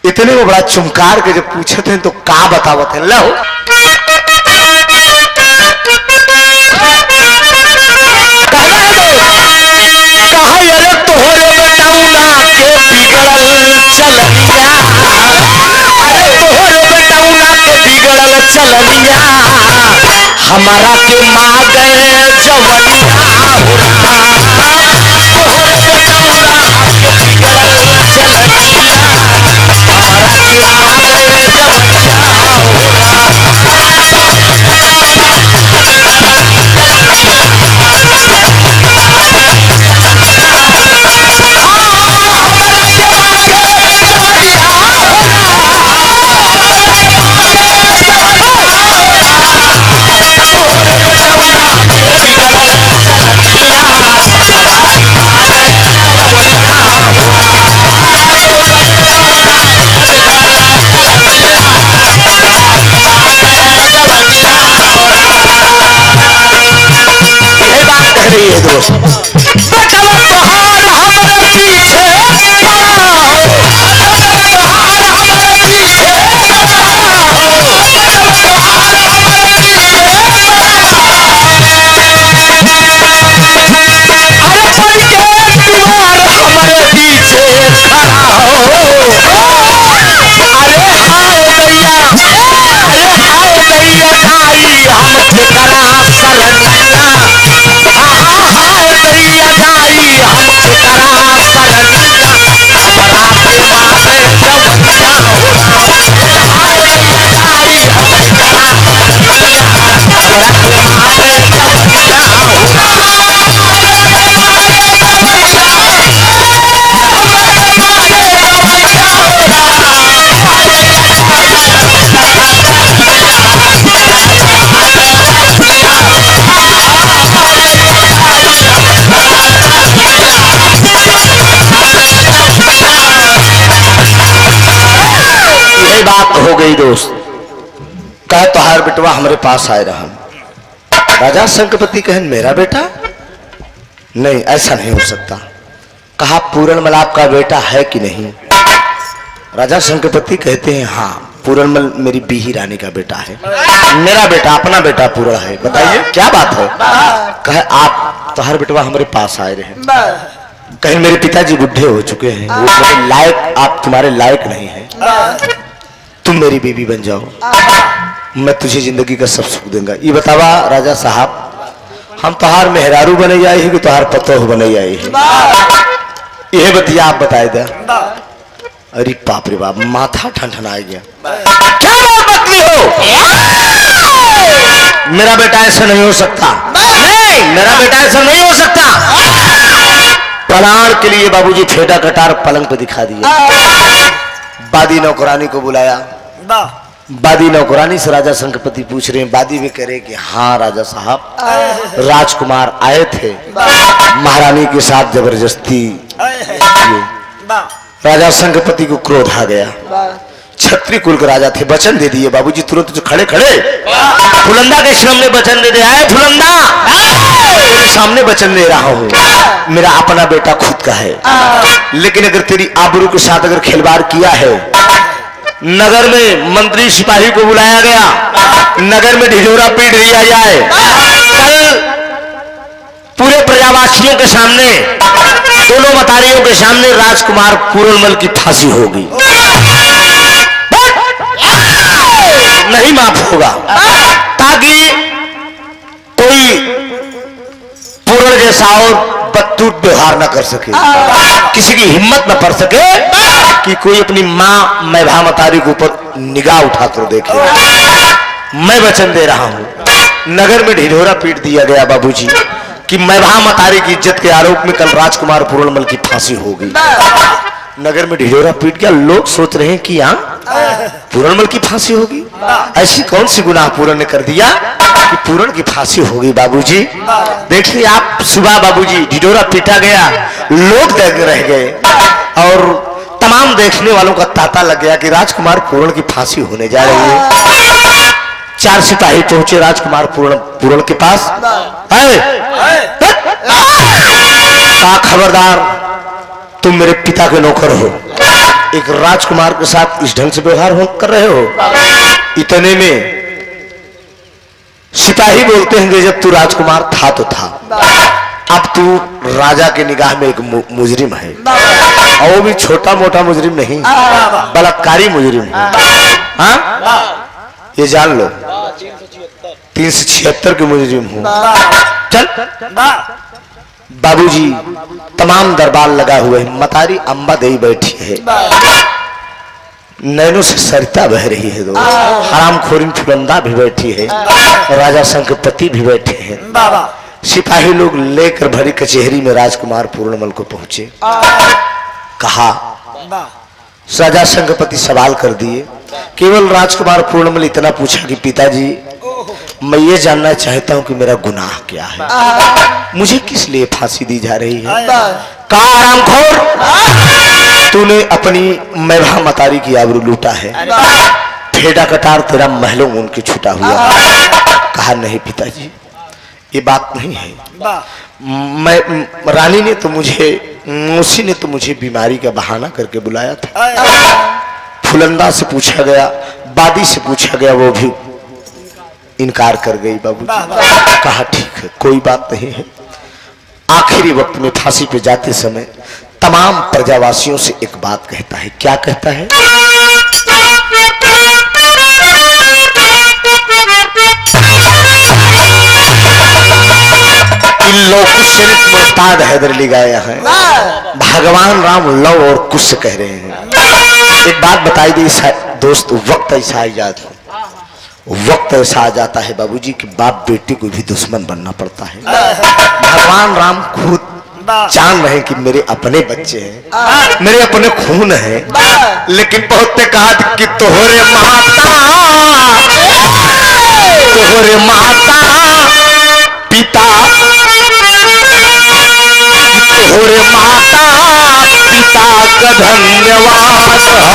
इतने में बड़ा चुमकार के जब पूछे थे तो का बतावत है। लो तोहरे बेटौना के बिगड़ल चलनिया, अरे तोहरे बेटौना के बिगड़ल चलनिया, हमारा के माँ गए जवनिया हो रहा। तोहरे बेटौना के बिगड़ल चलनिया, हमारा के माँ गए जवनिया हो रहा। गई दोस्त। कह तोहार बेटवा हमारे पास आए रहा। राजा शंखपति कहे मेरा बेटा? नहीं, ऐसा नहीं हो सकता। कहा पूरनमल आपका बेटा है कि नहीं? राजा शंखपति कहते हैं हाँ, पूरनमल मेरी बीही रानी का बेटा है। मेरा बेटा, अपना बेटा पूरण है। बताइए क्या बात है? कहे आप तोहार बेटवा हमारे पास आए रहे। कहीं मेरे पिताजी बुढ़े हो चुके हैं, वो मेरे लायक, आप तुम्हारे लायक नहीं है, तुम मेरी बीवी बन जाओ, मैं तुझे जिंदगी का सब सुख दूंगा। ये बतावा राजा साहब, हम तोहार मेहरारू बने जाए है कि तोहार पतोह बने जाए है? यह बतिया आप बताए दे। अरे बाप रे बाप, माथा ठनठना गया। क्या बात बतली हो? मेरा बेटा ऐसा नहीं हो सकता। नहीं, मेरा बेटा ऐसा नहीं हो सकता। प्राण के लिए बाबूजी फेटा कटार पलंग पे दिखा दिया। बादी नौकरानी को बुलाया। बादी नौकरानी से राजा शंखपति पूछ रहे हैं। बादी भी कह रहे कि हाँ राजा साहब, राजकुमार आए थे महारानी के साथ जबरदस्ती। राजा शंखपति को क्रोध आ गया। क्षत्रिय कुल के राजा थे, वचन दे दिए बाबूजी तुरंत। जो खड़े खड़े फुलंदा के सामने वचन दे दे। आए फुलंदा, तेरे सामने वचन दे रहा हूँ, मेरा अपना बेटा खुद का है, लेकिन अगर तेरी आबरू के साथ अगर खिलवाड़ किया है, नगर में मंत्री सिपाही को बुलाया गया, नगर में ढिढोरा पीट दिया जाए, कल पूरे प्रजावासियों के सामने, दोनों मतारियों के सामने राजकुमार पूरनमल की फांसी होगी, नहीं माफ होगा, ताकि कोई पूर्ण जैसा और बदतूत व्यवहार न कर सके, किसी की हिम्मत न पड़ सके कि कोई अपनी मां मैभा मतारी के ऊपर निगाह उठाकर देखे। मैं वचन दे रहा हूं, नगर में ढिढोरा पीट दिया गया बाबूजी कि मैभा मतारी की इज्जत के आरोप में कल राजकुमार पूरनमल की फांसी होगी। नगर में ढिढोरा पीट गया, लोग सोच रहे हैं कि यहाँ पूरनमल की फांसी होगी। ऐसी कौन सी गुनाह पूरण ने कर दिया कि पूरण की फांसी होगी। बाबूजी देखिए आप, सुबह बाबूजी ढिढोरा पीटा गया, लोग देख रह गए और तमाम देखने वालों का तांता लग गया कि राजकुमार पूरण की फांसी होने जा रही है। 4 सिपाही पहुंचे राजकुमार पूरण के पास। कहा खबरदार, तुम मेरे पिता के नौकर हो, एक राजकुमार के साथ इस ढंग से व्यवहार कर रहे हो। इतने में सिपाही बोलते हैं कि जब तू राजकुमार था तो था, अब तू राजा के निगाह में एक मुजरिम है, और वो भी छोटा मोटा मुजरिम नहीं, बलात्कारी मुजरिम है। हाँ, ये जान लो, 376 के मुजरिम हूं। चल बाबूजी, तमाम दरबार लगा हुए है, मतारी अंबा देई बैठी है, नैनों से सरिता बह रही है, हरामखोरी फुलंदा भी बैठी है, राजा शंखपति भी बैठे हैं। सिपाही लोग लेकर भरी कचहरी में राजकुमार पूरनमल को पहुंचे। कहा, राजा शंखपति सवाल कर दिए। केवल राजकुमार पूरनमल इतना पूछा कि पिताजी, मैं ये जानना चाहता हूं कि मेरा गुनाह क्या है, मुझे किस लिए फांसी दी जा रही है। कहा हरामखोर, तूने अपनी मैभा मतारी की आबरू लूटा है, फेटा कटार तेरा महलों में उनके छूटा हुआ। कहा नहीं पिताजी, ये बात नहीं है, मैं रानी ने तो मुझे, मौसी ने तो मुझे बीमारी का बहाना करके बुलाया था। फुलंदा से पूछा गया, बादी से पूछा गया, वो भी इनकार कर गई बाबूजी। कहा ठीक है, कोई बात नहीं है। आखिरी वक्त में फांसी पे जाते समय तमाम प्रजावासियों से एक बात कहता है। क्या कहता है? मुर्ताद हैदर अली गाया है, भगवान राम लव और कुछ कह रहे हैं। एक बात बताई दी दोस्त, वक्त ऐसा आ जाता है बाबूजी कि बाप बेटी को भी दुश्मन बनना पड़ता है। भगवान राम खुद जान रहे कि मेरे अपने बच्चे हैं, मेरे अपने खून हैं, लेकिन बहुत ने कहा कि तोहरे माता पिता, तोहरे माता पिता का धन्यवाद हो।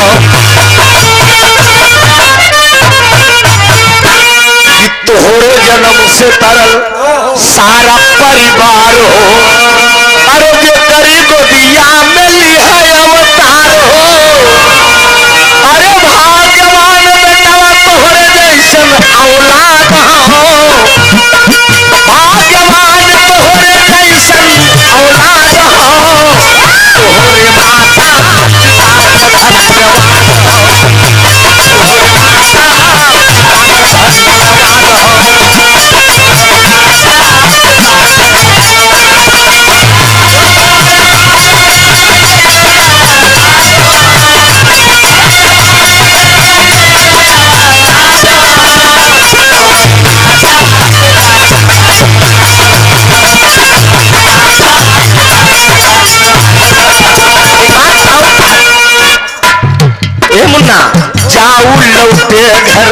तोहरे जन्म से तरल सारा परिवार हो, अरे जो करी गोदिया में लिया अवतार हो, अरे भाग्यवान बेटवा तोहरे जैसन औलाद हो, भाग्यवान तोहरे जैसन औलाद हो, तोहरे माता मुन्ना जाऊ लौटे घर,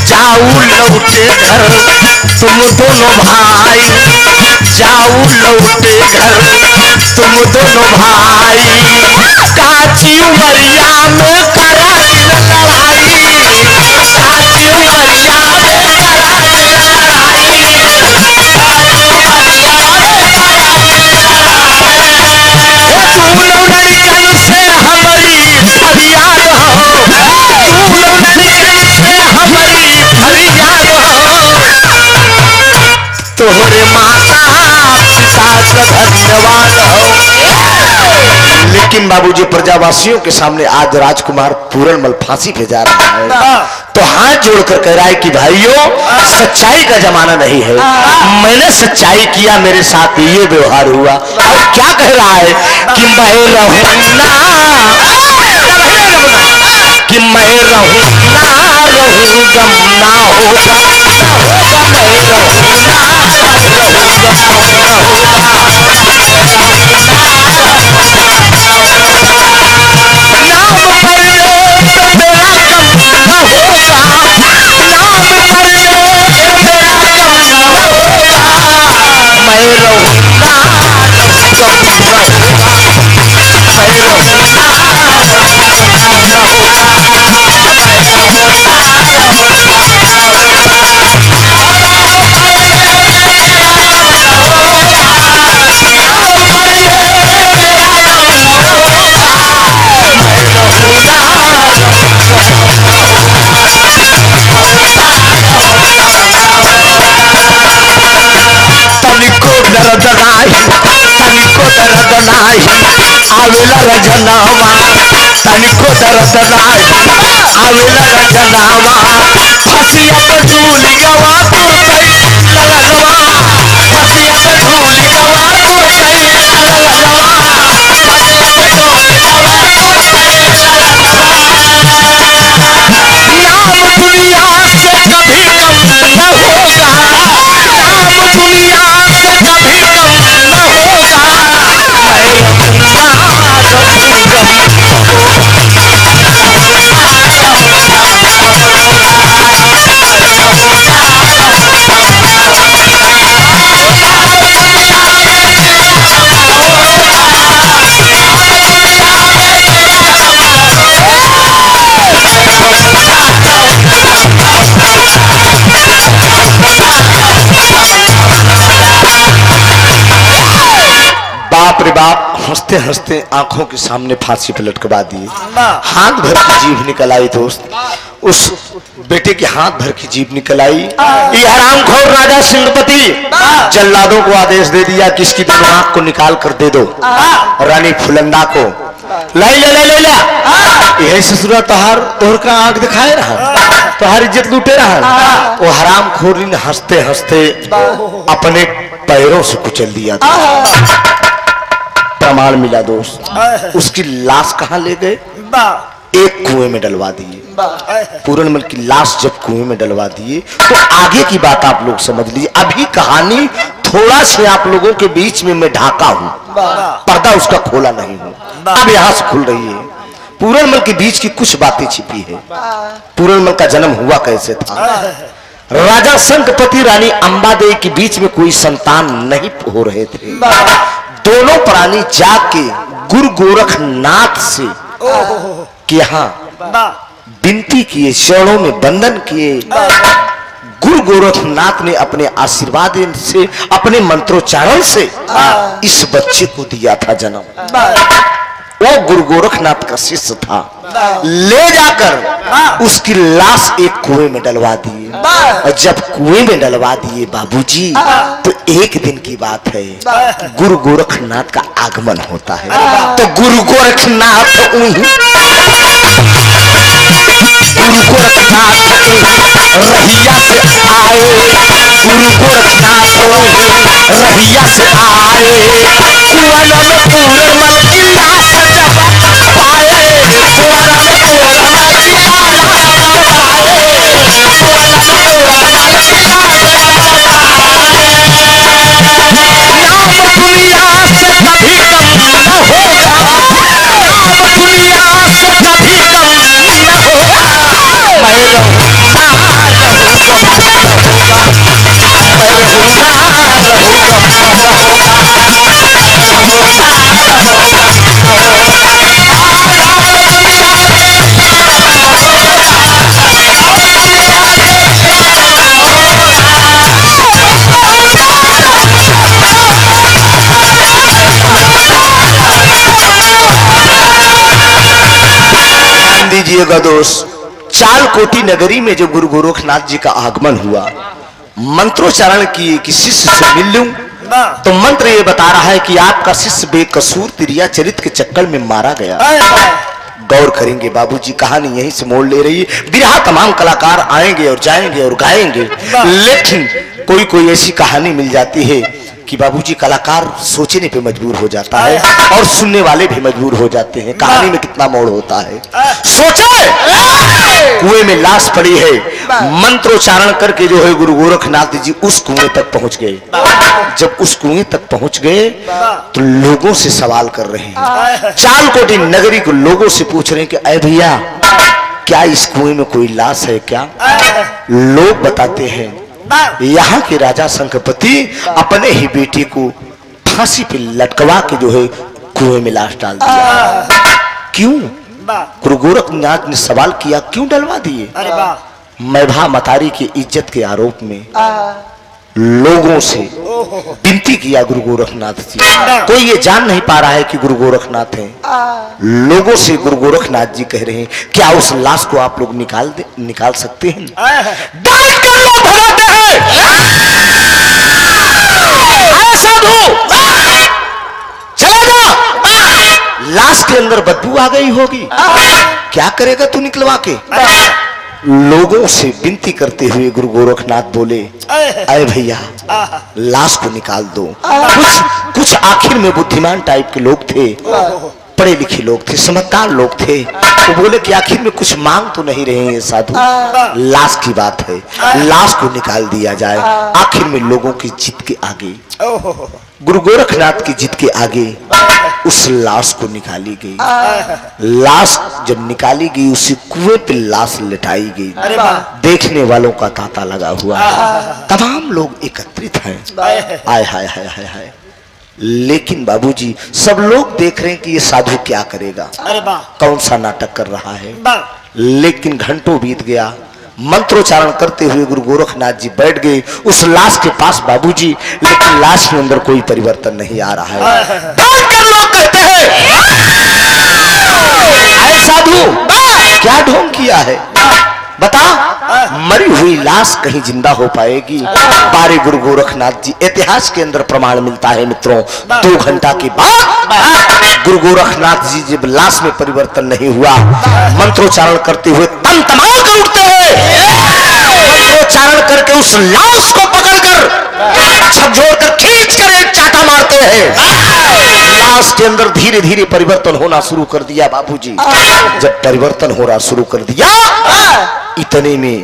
जाऊ लौटे घर तुम दोनों भाई, जाऊ लौटे घर तुम दोनों भाई, काची उमरिया में करा दिन लड़ाई, काची उमरिया में करा दिन लड़ाई, तू लड़कन से हमारी फरियाद हो, तू लड़कन से हमारी फरियाद हो, तोहरे माता पिता का धन्यवाद हो। लेकिन बाबूजी प्रजावासियों के सामने आज राजकुमार पूरनमल फांसी पे जा रहा है, तो हाथ जोड़कर कह रहा है कि भाइयों सच्चाई का जमाना नहीं है, मैंने सच्चाई किया, मेरे साथ ये व्यवहार हुआ। और क्या कह रहा है कि मैं रहूंगा, कि मैं रहूंगा, रहूं गम ना होगा, मैं रहूंगा, नाम पर लो तो मेरा कम न होगा, नाम पर लो तो मेरा कम न होगा, मैं रहूंगा, कम न होगा, मैं रहूंगा, तनिको दर्द नाही, तनिको दर्द नाही आवेला रजनावा, तनिको दर्द नाही आवेला रजनावा, फसिया पे झूल गवा तू सही ललनवा, फसिया पे झूल गवा तू सही ललनवा, फसिया पे झूल गवा तू सही ललनवा, नाम दुनिया से कभी कम न होगा, नाम दुनिया से कभी कम न होगा, मैं रहूंगा, रहूंगा, बाप रे बाप, हंसते हंसते आंखों के सामने फांसी पे लटकवा दिए। हाथ भर की जीभ निकल आई दोस्त, उस बेटे के हाथ भर की जीभ निकल आई। ये हरामखोर राजा सिंहपति जल्लादों को आदेश दे दिया कि इसकी दोनों आंख को निकाल कर दे दो रानी फुलंदा को। लाई ले ले ले ले, यही ससुरा तोहर तोहर का आंख दिखाए रहा, तोहर इज्जत लूटे रहा। वो हरामखोर ने हंसते हंसते अपने पैरों से कुचल दिया था। प्रमाण मिला दोस्त, उसकी लाश कहाँ ले गए? एक कुएं में डलवा दिए। पूरनमल की लाश जब कुएं में डलवा दिए तो आगे की बात आप लोग समझ लीजिए। अभी कहानी थोड़ा से आप लोगों के बीच में मैं ढाका हूं, पर्दा उसका खोला नहीं हूं, अब यहां से खुल रही है। पूरनमल के बीच की कुछ बातें छिपी है। पूरनमल का जन्म हुआ कैसे था? राजा शंखपति रानी अंबादेवी के बीच में कोई संतान नहीं हो रहे थे। दोनों प्राणी जाके गुरु गोरखनाथ से कि हाँ विनती किए, चरणों में बंधन किए, गुरु गोरखनाथ ने अपने आशीर्वाद से, अपने मंत्रोच्चारण से इस बच्चे को दिया था जन्म। वो गुरु गोरखनाथ का शिष्य था। ले जाकर उसकी लाश एक कुएं में डलवा दिए, और जब कुएं में डलवा दिए बाबूजी, तो एक दिन की बात है, गुरु गोरखनाथ का आगमन होता है। तो गुरु गोरखनाथ रहिया से आए, गुरु गोरखनाथ रहिया से आए, कुआं में पूरन की लाश जब पाए, कुआं में पूरन की लाश दीजिएगा दोस्त। चालकोटी नगरी में जब गुरु गोरखनाथ जी का आगमन हुआ, मंत्रोच्चारण किए कि शिष्य से मिल लूं, तो मंत्र ये बता रहा है कि आपका शिष्य बेकसूर तिरिया चरित के चक्कर में मारा गया। गौर करेंगे बाबूजी, कहानी यहीं से मोड़ ले रही है। बिरहा तमाम कलाकार आएंगे और जाएंगे और गाएंगे, लेकिन कोई कोई ऐसी कहानी मिल जाती है कि बाबूजी कलाकार सोचने पे मजबूर हो जाता है और सुनने वाले भी मजबूर हो जाते हैं। कहानी में कितना मोड़ होता है। सोचे कुएं में लाश पड़ी है, मंत्रोच्चारण करके जो है गुरु गोरखनाथ जी उस कुएं तक पहुंच गए। जब उस कुएं तक पहुंच गए तो लोगों से सवाल कर रहे हैं, चालकोटी नगरी को लोगों से पूछ रहे हैं कि अरे भैया क्या इस कुएं में कोई लाश है क्या? लोग बताते हैं यहाँ के राजा शंखपति अपने ही बेटे को फांसी पे लटकवा के जो है कुएं में लाश डाल दिया। क्यों? गुरु गोरखनाथ ने सवाल किया, क्यों डलवा दिए? मैभा मतारी की इज्जत के आरोप में लोगों से विनती किया गुरु गोरखनाथ जी। कोई ये जान नहीं पा रहा है कि गुरु गोरखनाथ हैं। लोगों से गुरु गोरखनाथ जी कह रहे हैं, क्या उस लाश को आप लोग निकाल सकते हैं? डांट कर लोग भगाते हैं। साधु चला जा, लाश के अंदर बदबू आ गई होगी, क्या करेगा तू निकलवा के? लोगों से विनती करते हुए गुरु गोरखनाथ बोले, अरे भैया लाश को निकाल दो। कुछ आखिर में बुद्धिमान टाइप के लोग थे, पढ़े लिखे लोग थे, समझदार लोग थे। वो बोले कि आखिर में कुछ मांग तो नहीं रहे हैं साधु, लाश की बात है, लाश को निकाल दिया जाए। आखिर में लोगों की जिद के आगे, गुरु गोरखनाथ की जिद के आगे उस लाश को निकाली गई। लाश जब निकाली गई उसी कुएं पे लाश लिटाई गई। देखने वालों का तांता लगा हुआ है, तमाम लोग एकत्रित हैं। आय हाय हाय हाय हाय। लेकिन बाबूजी सब लोग देख रहे हैं कि ये साधु क्या करेगा, कौन सा नाटक कर रहा है। लेकिन घंटों बीत गया, मंत्रोच्चारण करते हुए गुरु गोरखनाथ जी बैठ गए उस लाश के पास बाबूजी, लेकिन लाश के अंदर कोई परिवर्तन नहीं आ रहा है। लोग कहते हैं, अरे साधु क्या ढोंग किया है, बता मरी हुई लाश कहीं जिंदा हो पाएगी? बारे गुरु गोरखनाथ जी, इतिहास के अंदर प्रमाण मिलता है मित्रों। 2 घंटा के बाद गुरु गोरखनाथ जी जब लाश में परिवर्तन नहीं हुआ, मंत्रोच्चारण करते हुए तमतमाल कर उठते हैं। मंत्रोच्चारण करके उस लाश को पकड़कर झकझोर कर खींच कर एक चाटा मारते हैं। लाश के अंदर धीरे धीरे परिवर्तन होना शुरू कर दिया बाबूजी। जब परिवर्तन होना शुरू कर दिया, इतने में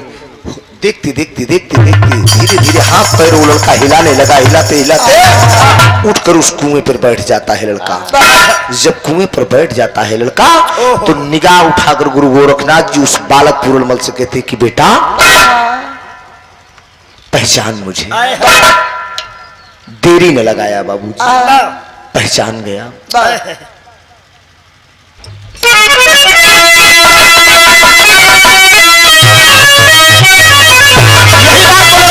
देखते देखते देखते देखते धीरे धीरे हाथ पैर वो लड़का हिलाने लगा। हिलाते हिलाते उठकर उस कुएं पर बैठ जाता है लड़का। जब कुएं पर बैठ जाता है लड़का तो निगाह उठाकर गुरु गोरखनाथ जी उस बालक पूरनमल से कहते कि बेटा पहचान मुझे। देरी न लगाया बाबूजी, पहचान गया। यही बात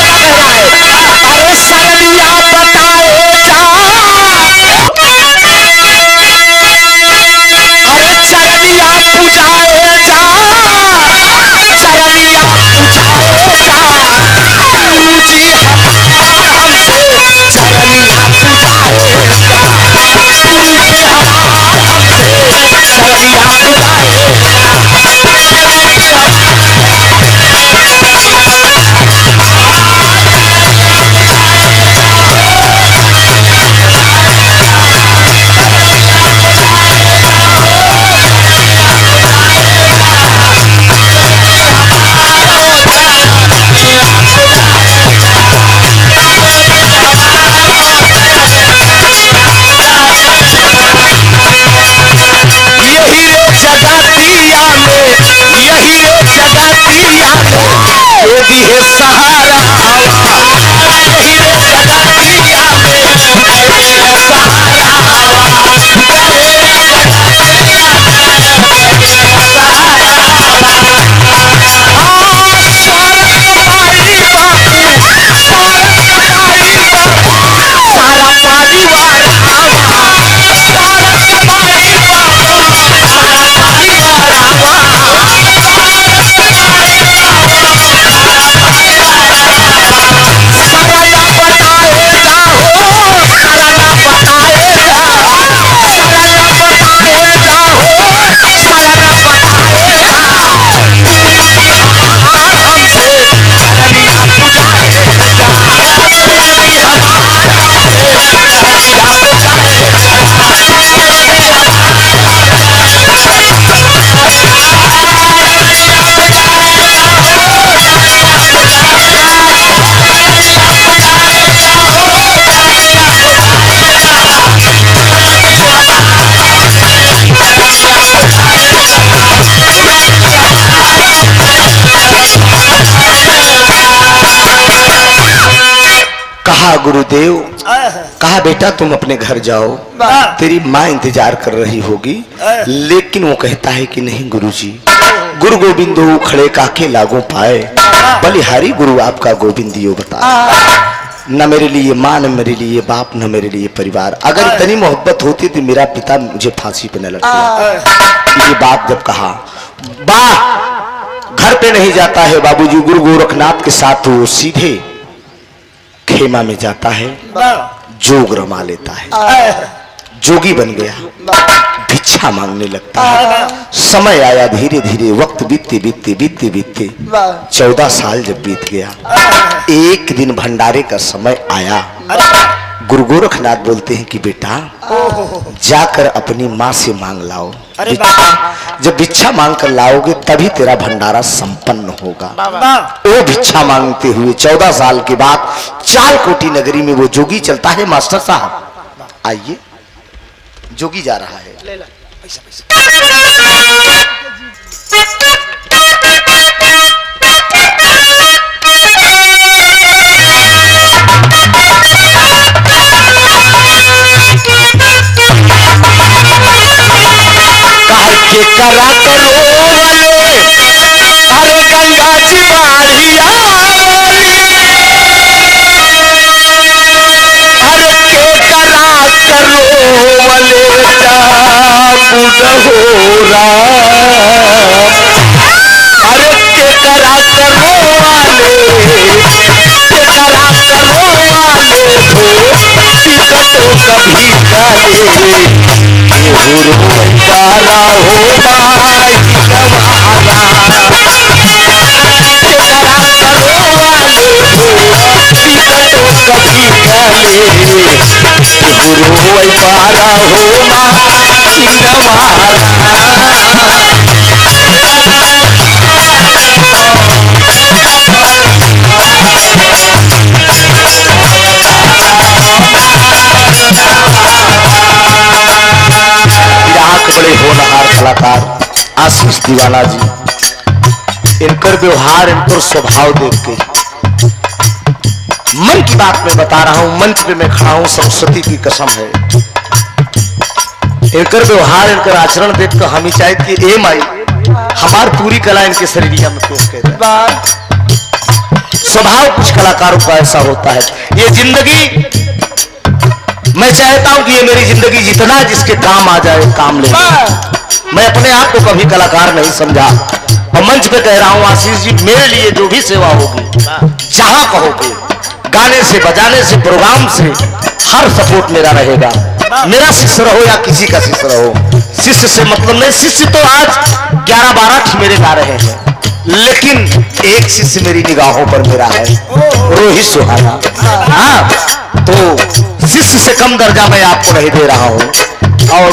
कहा गुरुदेव, कहा बेटा तुम अपने घर जाओ, तेरी माँ इंतजार कर रही होगी। लेकिन वो कहता है कि नहीं गुरुजी, गुरु गोविंदो खड़े काके लागू पाए, बलिहारी गुरु आपका गोविंदियो बता। न मेरे लिए माँ, न मेरे लिए बाप, न मेरे लिए परिवार। अगर इतनी मोहब्बत होती तो मेरा पिता मुझे फांसी पे न लटका। ये बात जब कहा, बा घर पे नहीं जाता है बाबूजी, गुरु गोरखनाथ के साथ वो सीधे खेमा में जाता है, जोग रमा लेता है, जोगी बन गया, भिक्षा मांगने लगता है। समय आया धीरे धीरे, वक्त बीतते बीतते बीतते बीतते 14 साल जब बीत गया, एक दिन भंडारे का समय आया। गुरु गोरखनाथ बोलते हैं कि बेटा जाकर अपनी माँ से मांग लाओ, जब भिक्षा मांग कर लाओगे तभी तेरा भंडारा संपन्न होगा। वो भिक्षा मांगते हुए 14 साल के बाद चालकोटी नगरी में वो जोगी चलता है। मास्टर साहब आइए, जोगी जा रहा है। पैसा पैसा के करा करो वाले, अरे गंगा जी बाढ़िया, अरे के करा करो वाले बुढ़ोरा, अरे के करा करो वाले, के करा करो वाले हो टिकटो कभी काले, गुरु पारा हो माई गवारा, के करा करो वाले हो टिकटो कभी काले, गुरु पारा हो माई गवारा। बड़े होनहार कलाकार आशीष दीवाना जी, इनकर व्यवहार, इनकर स्वभाव देख के मन की बात मैं बता रहा हूं, मंच पे मैं खड़ा हूं, सरस्वती की कसम है। इनकर व्यवहार, इनकर आचरण देख कर हम ही चाहते कि ए माई हमार पूरी कला इनके शरीरिया में पेश कर। स्वभाव कुछ कलाकारों का ऐसा होता है। ये जिंदगी मैं चाहता हूं कि ये मेरी जिंदगी जितना जिसके काम आ जाए काम ले। मैं अपने आप को कभी कलाकार नहीं समझा, और मंच पे कह रहा हूं आशीष जी, मेरे लिए जो भी सेवा होगी, जहां कहोगे, गाने से बजाने से प्रोग्राम से, हर सपोर्ट मेरा रहेगा। मेरा शिष्य रहो या किसी का शिष्य रहो, शिष्य से मतलब नहीं। शिष्य तो आज 11-12 मेरे गा रहे हैं, लेकिन एक शिष्य मेरी निगाहों पर मेरा है, रोहित सुहाना। हाँ, तो शिष्य से कम दर्जा मैं आपको नहीं दे रहा हूं। और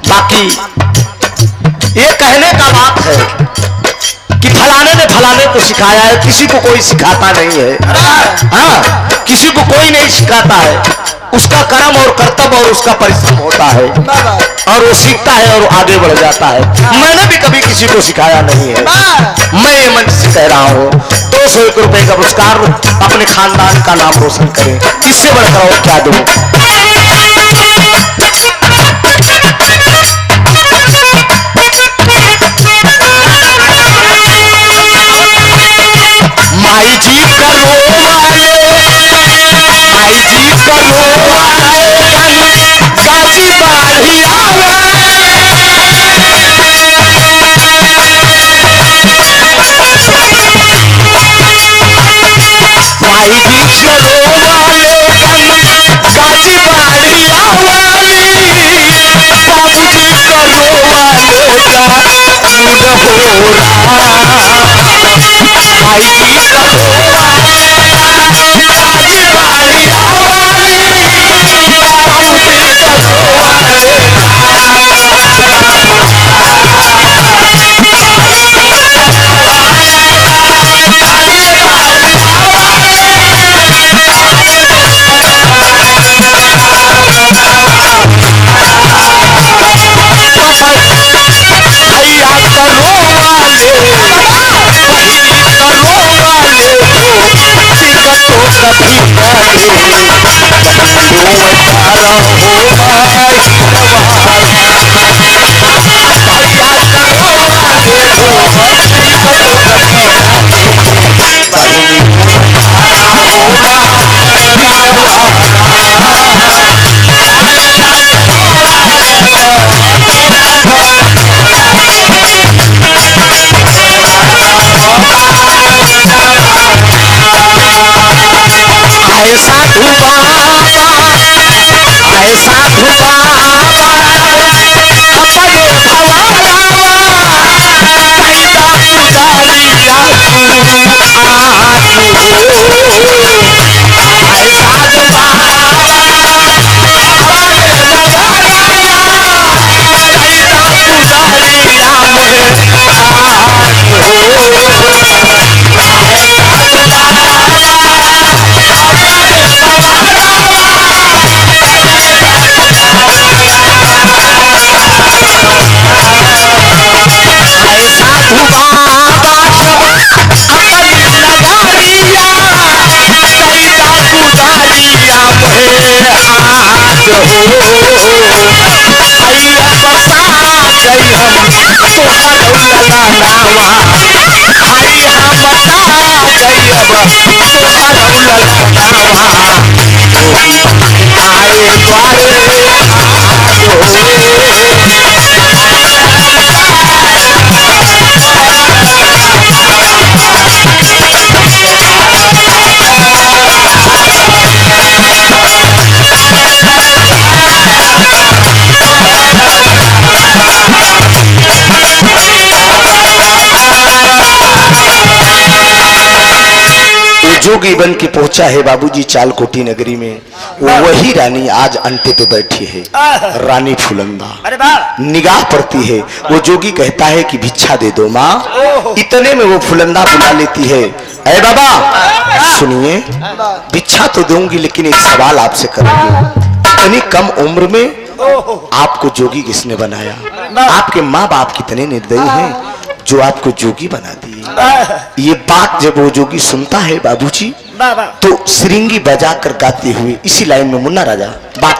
बाकी ये कहने का बात है कि फलाने ने फलाने को सिखाया है, किसी को कोई सिखाता नहीं है। हाँ, किसी को कोई नहीं सिखाता है, उसका कर्म और कर्तव्य और उसका परिश्रम होता है, और वो सीखता है और आगे बढ़ जाता है। मैंने भी कभी किसी को सिखाया नहीं है। मैं ये मंच से कह रहा हूँ, 201 रुपए का पुरस्कार अपने खानदान का नाम रोशन करें, इससे बढ़कर और क्या दूं। माई जी करो वाले, माई जी करो वाले, गाजी बाढ़िया, माई जी करो वाले, गाजी बाढ़िया वाली, बाबू जी करो वाले का मुंडहोरा, माई जी करो वाले, गाजी बाढ़िया वाली, बाबू जी करो वाले, भैया करो वाले, बहिनी करो वाले। जोगी बन के पहुंचा है बाबूजी चालकोटी नगरी में। वही रानी आज अंटे पे बैठी है, रानी फुलंदा। अरे वाह, निगाह पड़ती है, वो जोगी कहता है कि भिक्षा दे दो माँ। इतने में वो फुलंदा बुला लेती है, अरे बाबा सुनिए, भिक्षा तो दूंगी लेकिन एक सवाल आपसे करूंगी। इतनी कम उम्र में आपको जोगी किसने बनाया? आपके माँ बाप कितने निर्दयी हैं जो आपको जोगी बना दिए। ये बात जब वो जोगी सुनता है बाबूजी, तो सिरिंगी बजाकर गाते हुए, इसी लाइन में मुन्ना राजा बात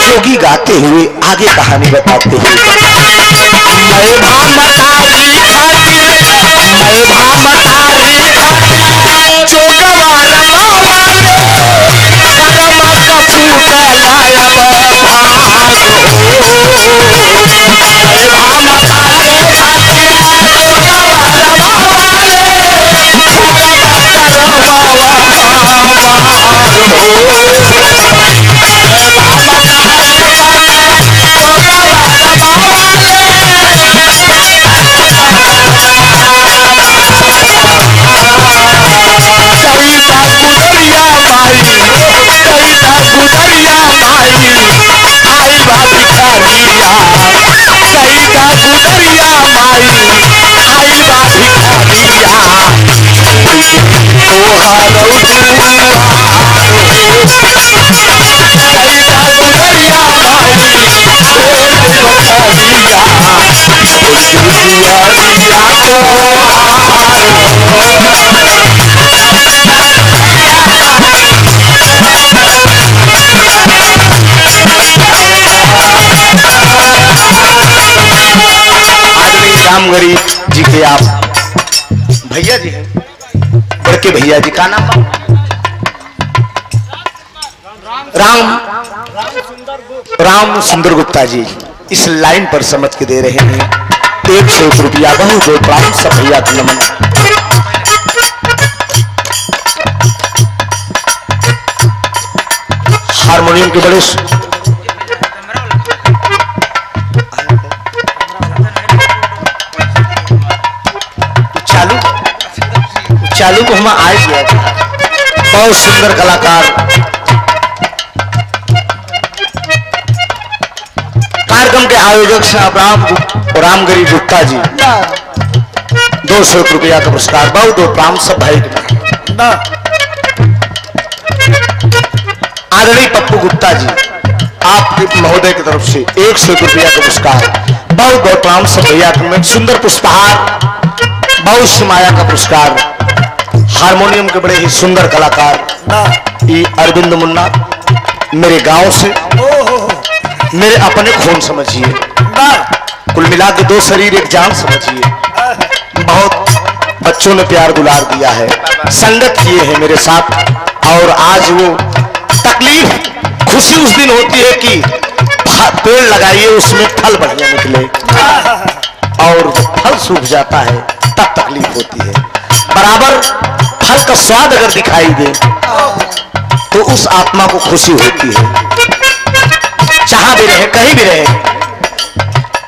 जोगी गाते हुए आगे कहानी बताते हुए, मैं भामतारी खातिर, मैं भामतारी खातिर, जो गवार मावाले, करम का फूटा लाया भागो। मैं भामतारी खातिर, जो गवार मावाले, गरीब जी के आप भैया जी हैं, बड़के भैया जी का नाम राम सुंदर गुप्ता जी इस लाइन पर समझ के दे रहे हैं 101 रुपया। बहुत बहुत प्राण सब भैया को नमन। हारमोनियम के बड़े चालू को हम आए गया, बहुत सुंदर कलाकार। कार्यक्रम के आयोजक से राम गरीब गुप्ता जी 200 रुपया का पुरस्कार। बहुत बहुत प्राण सब भाई। आदरणीय पप्पू गुप्ता जी आपके महोदय की तरफ से 100 रुपया का पुरस्कार। बहुत बहुत प्राण सब भैया में सुंदर पुष्पहार, बहुत समाया का पुरस्कार। हारमोनियम के बड़े ही सुंदर कलाकार ये अरविंद मुन्ना, मेरे गांव से, मेरे अपने खून समझिए, कुल मिला के 2 शरीर 1 जान समझिए। बहुत बच्चों ने प्यार दुलार दिया है, संगत किए हैं मेरे साथ। और आज वो तकलीफ खुशी उस दिन होती है कि पेड़ लगाइए उसमें फल बढ़िया निकले, और फल सूख जाता है तब तकलीफ होती है। बराबर फल का स्वाद अगर दिखाई दे तो उस आत्मा को खुशी होती है। जहां भी रहे, कहीं भी रहे,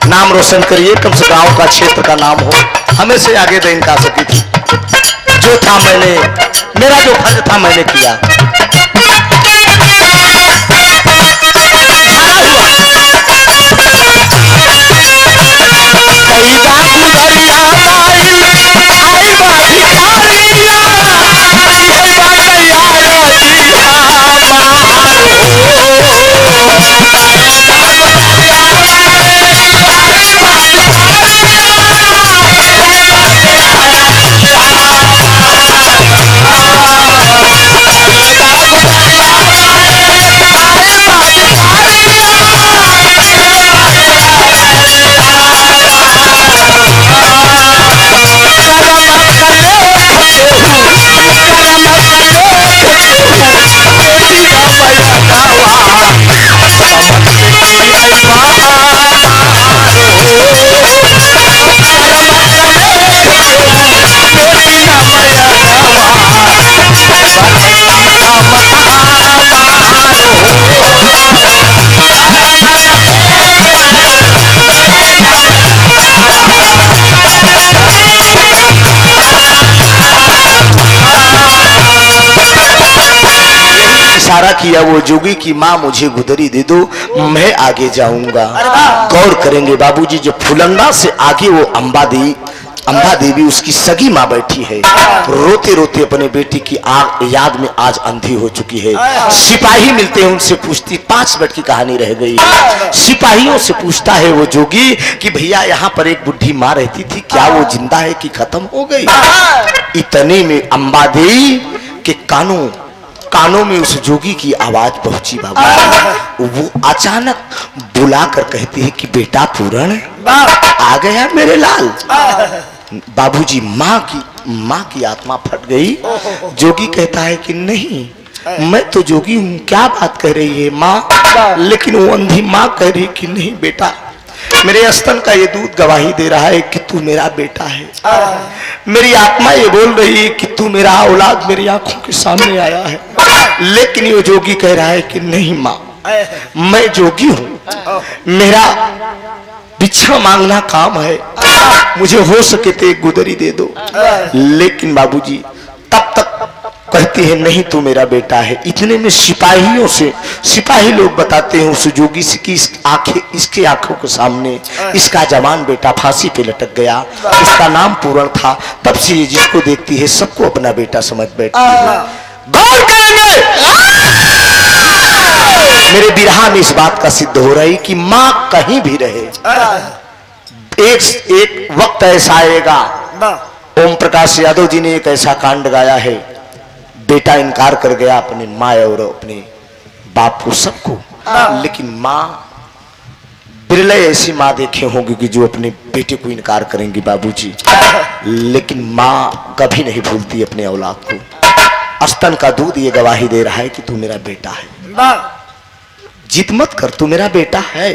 नाम रोशन करिए, कम से गांव का, क्षेत्र का नाम हो। हमें से आगे दे इनका सकी थी, जो था मैंने, मेरा जो फर्ज था मैंने किया। इशारा किया वो जोगी की माँ मुझे गुदरी दे दो, मैं आगे जाऊंगा। गौर करेंगे बाबूजी, जो फुलंगा से आगे वो अंबा देवी उसकी सगी माँ बैठी है, रोते रोते अपने बेटी की याद में आज अंधी हो चुकी है। सिपाही मिलते हैं, उनसे पूछती, 5 मिनट की कहानी रह गई है। सिपाहियों से पूछता है वो जोगी कि भैया यहाँ पर एक बुढ़ी माँ रहती थी, क्या वो जिंदा है कि खत्म हो गई? इतने में अंबा देवी के कानों में उस जोगी की आवाज पहुंची। बाबू वो अचानक बुलाकर कहती है कि बेटा पूरण आ गया मेरे लाल। बाबूजी माँ की आत्मा फट गई। जोगी कहता है कि नहीं, मैं तो जोगी हूँ, क्या बात कह रही है माँ? लेकिन वो अंधी माँ कह रही कि नहीं बेटा, मेरे स्तन का ये दूध गवाही दे रहा है कि तू मेरा बेटा है। मेरी आत्मा ये बोल रही है कि तू मेरा औलाद मेरी आंखों के सामने आया है। लेकिन ये जोगी कह रहा है कि नहीं माँ, मैं जोगी हूँ, मेरा भिक्षा मांगना काम है, मुझे हो सके तो एक गुदरी दे दो। लेकिन बाबूजी तब तक कहती है नहीं तू मेरा बेटा है। इतने में सिपाही लोग बताते हैं उस जोगी से कि इसके आंखों के सामने इसका जवान बेटा फांसी पे लटक गया, इसका नाम पूरण था। तब से ये जिसको देखती है सबको अपना बेटा समझ बैठती है। गौर करेंगे मेरे बिरहा में इस बात का सिद्ध हो रही कि माँ कहीं भी रहे, एक वक्त ऐसा आएगा। ओम प्रकाश यादव जी ने एक ऐसा कांड गाया है, बेटा इनकार कर गया अपने माँ और अपने बाप को, सबको। लेकिन माँ बिरले ऐसी माँ देखे होंगे कि जो अपने बेटे को इनकार करेंगी बाबूजी। लेकिन माँ कभी नहीं भूलती अपने औलाद को। स्तन का दूध ये गवाही दे रहा है कि तू मेरा बेटा है, जिद मत कर, तू मेरा बेटा है।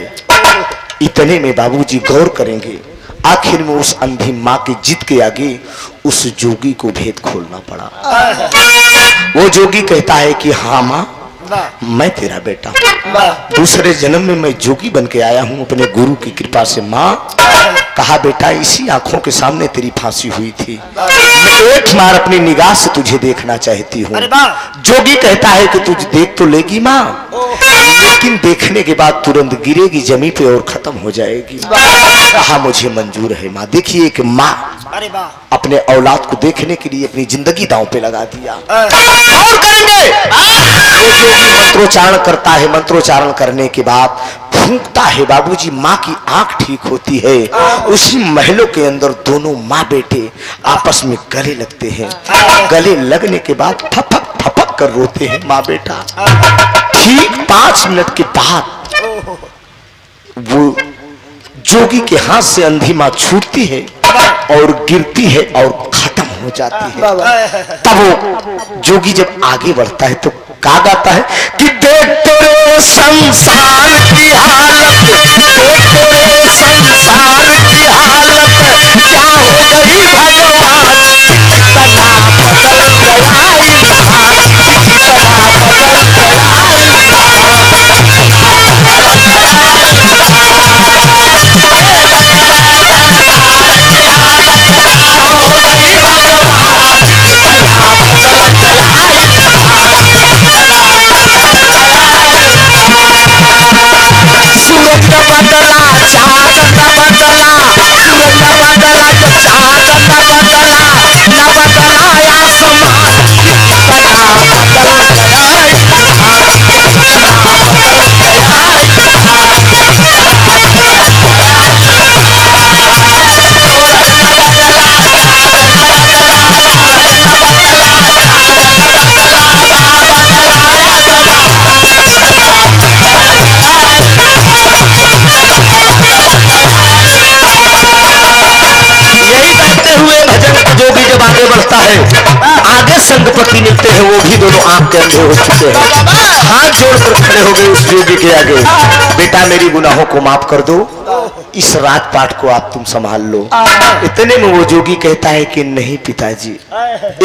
इतने में बाबूजी गौर करेंगे, आखिर में उस अंधी माँ की जिद के आगे उस जोगी को भेद खोलना पड़ा। वो जोगी कहता है कि हाँ माँ, मैं तेरा बेटा हूँ, दूसरे जन्म में मैं जोगी बन के आया हूँ अपने गुरु की कृपा से। माँ कहा बेटा इसी आंखों के सामने तेरी फांसी हुई थी, मैं एक बार अपनी निगाह से तुझे देखना चाहती हूँ। जोगी कहता है कि तुझे देख तो लेगी माँ, लेकिन देखने के बाद तुरंत गिरेगी जमीन पे और खत्म हो जाएगी। कहा मुझे मंजूर है माँ। देखिए कि माँ अपने औलाद को देखने के लिए अपनी जिंदगी दांव पे लगा दिया। और करेंगे वो जोगी मंत्रोच्चारण करता है, मंत्रोच्चारण करने के बाद फूंकता है बाबूजी, माँ की आंख ठीक होती है। उसी महलों के अंदर दोनों माँ बेटे आपस में गले लगते हैं। गले लगने के बाद फपक फपक कर रोते हैं माँ बेटा। ठीक 5 मिनट के बाद वो जोगी के हाथ से अंधी माँ छूटती है और गिरती है और खत्म हो जाती है। तब वो जोगी जब आगे बढ़ता है तो कहा गाता है कि देख तेरे संसार की हालत, देख तेरे संसार की हालत, क्या हो गई भगवान, कितना बदल गया इंसान, कितना बदल आगे संगपति मिलते हैं, वो भी दोनों आंख के अंधे हो चुके हैं। हाथ जोड़कर खड़े हो गए उस जोगी के आगे, बेटा मेरी गुनाहों को माफ कर दो, इस राजपाट को आप तुम संभाल लो। इतने में वो जोगी कहता है कि नहीं पिताजी,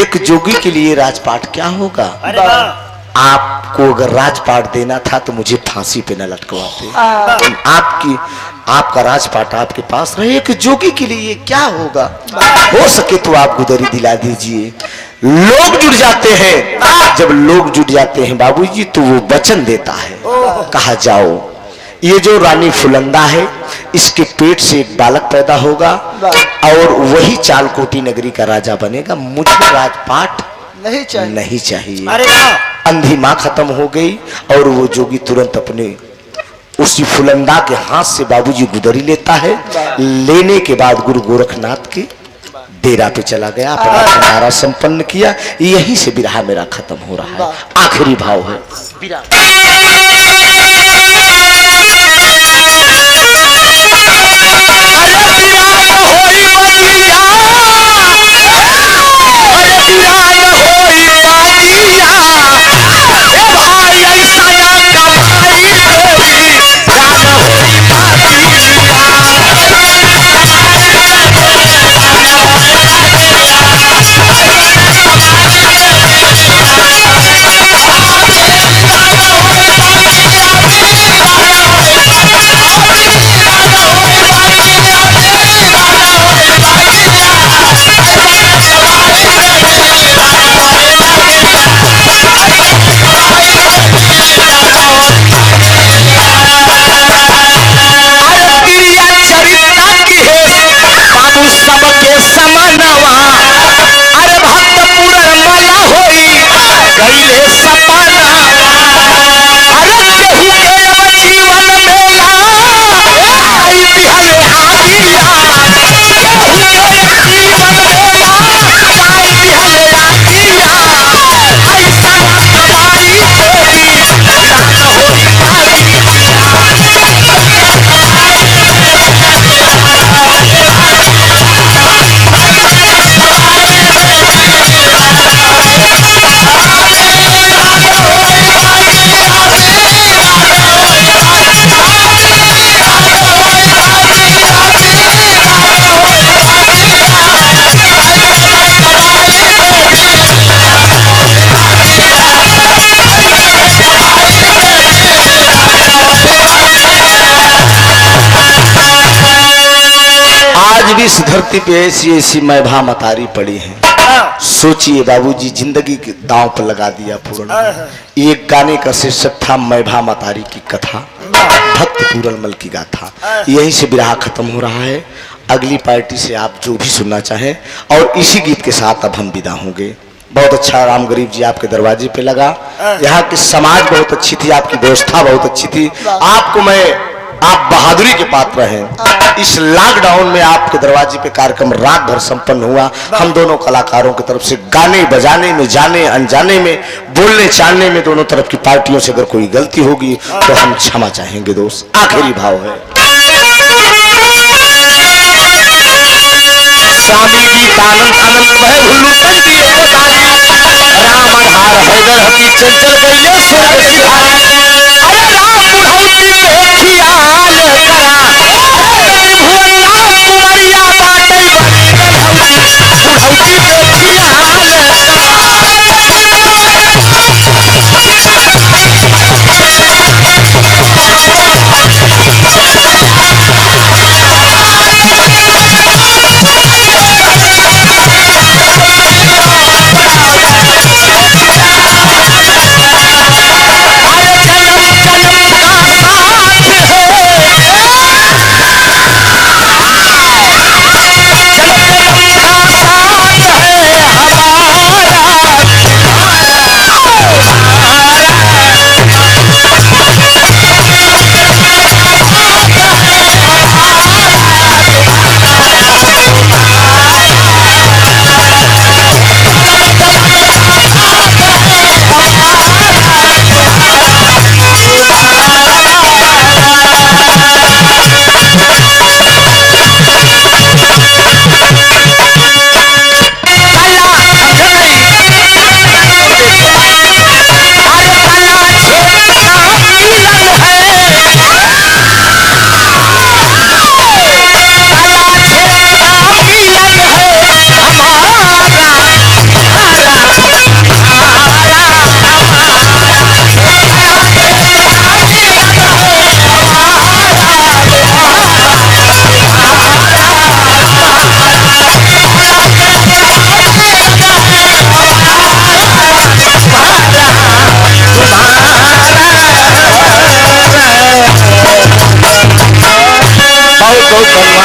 एक जोगी के लिए राजपाट क्या होगा, आपको अगर राजपाट देना था तो मुझे फांसी पे न लटकवाते। आपका राजपाट आपके पास रहे कि जोगी के लिए ये क्या होगा। हो सके तो आप गुदरी दिला दीजिए। लोग जुट जाते हैं, जब लोग जुट जाते हैं बाबूजी तो वो वचन देता है, कहा जाओ ये जो रानी फुलंदा है इसके पेट से एक बालक पैदा होगा और वही चालकोटी नगरी का राजा बनेगा। मुझे राजपाट नहीं चाहिए। अरे अंधी माँ खत्म हो गई और वो जोगी तुरंत अपने उसी फुलंदा के हाथ से बाबूजी गुदरी लेता है। लेने के बाद गुरु गोरखनाथ के डेरा पे चला गया, अपना नारा संपन्न किया। यहीं से विरहा मेरा खत्म हो रहा है। आखिरी भाव है इस धरती पे ऐसी ऐसी मैभा मतारी पड़ी है। सोचिए बाबूजी, जिंदगी के दांव पर लगा दिया पूर्ण। एक गाने का शीर्षक था मैभा मतारी की कथा, भक्त पूरनमल की गाथा। यहीं से विरहा खत्म हो रहा है। अगली पार्टी से आप जो भी सुनना चाहें, और इसी गीत के साथ अब हम विदा होंगे। बहुत अच्छा राम गरीब जी आपके दरवाजे पे लगा। यहाँ की समाज बहुत अच्छी थी, आपकी व्यवस्था बहुत अच्छी थी। आप बहादुरी के पात्र हैं। इस लॉकडाउन में आपके दरवाजे पे कार्यक्रम रात भर संपन्न हुआ। हम दोनों कलाकारों की तरफ से गाने बजाने में, जाने अनजाने में, बोलने चालने में, दोनों तरफ की पार्टियों से अगर कोई गलती होगी तो हम क्षमा चाहेंगे दोस्त। आखिरी भाव है स्वामी गीतानंद आनंद भय हुल्लू पंथी राम आधार हैदर हकी चंचल गइले स्वर्ग सिधारा। अरे राम बुढ़ौती पे खियाल करा, भुवन राम कुंवरिया बाटई बड़ी बुढ़ौती पे खियाल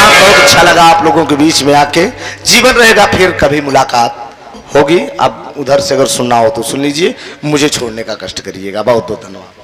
बहुत अच्छा लगा आप लोगों के बीच में आके। जीवन रहेगा फिर कभी मुलाकात होगी। अब उधर से अगर सुनना हो तो सुन लीजिए, मुझे छोड़ने का कष्ट करिएगा। बहुत बहुत धन्यवाद।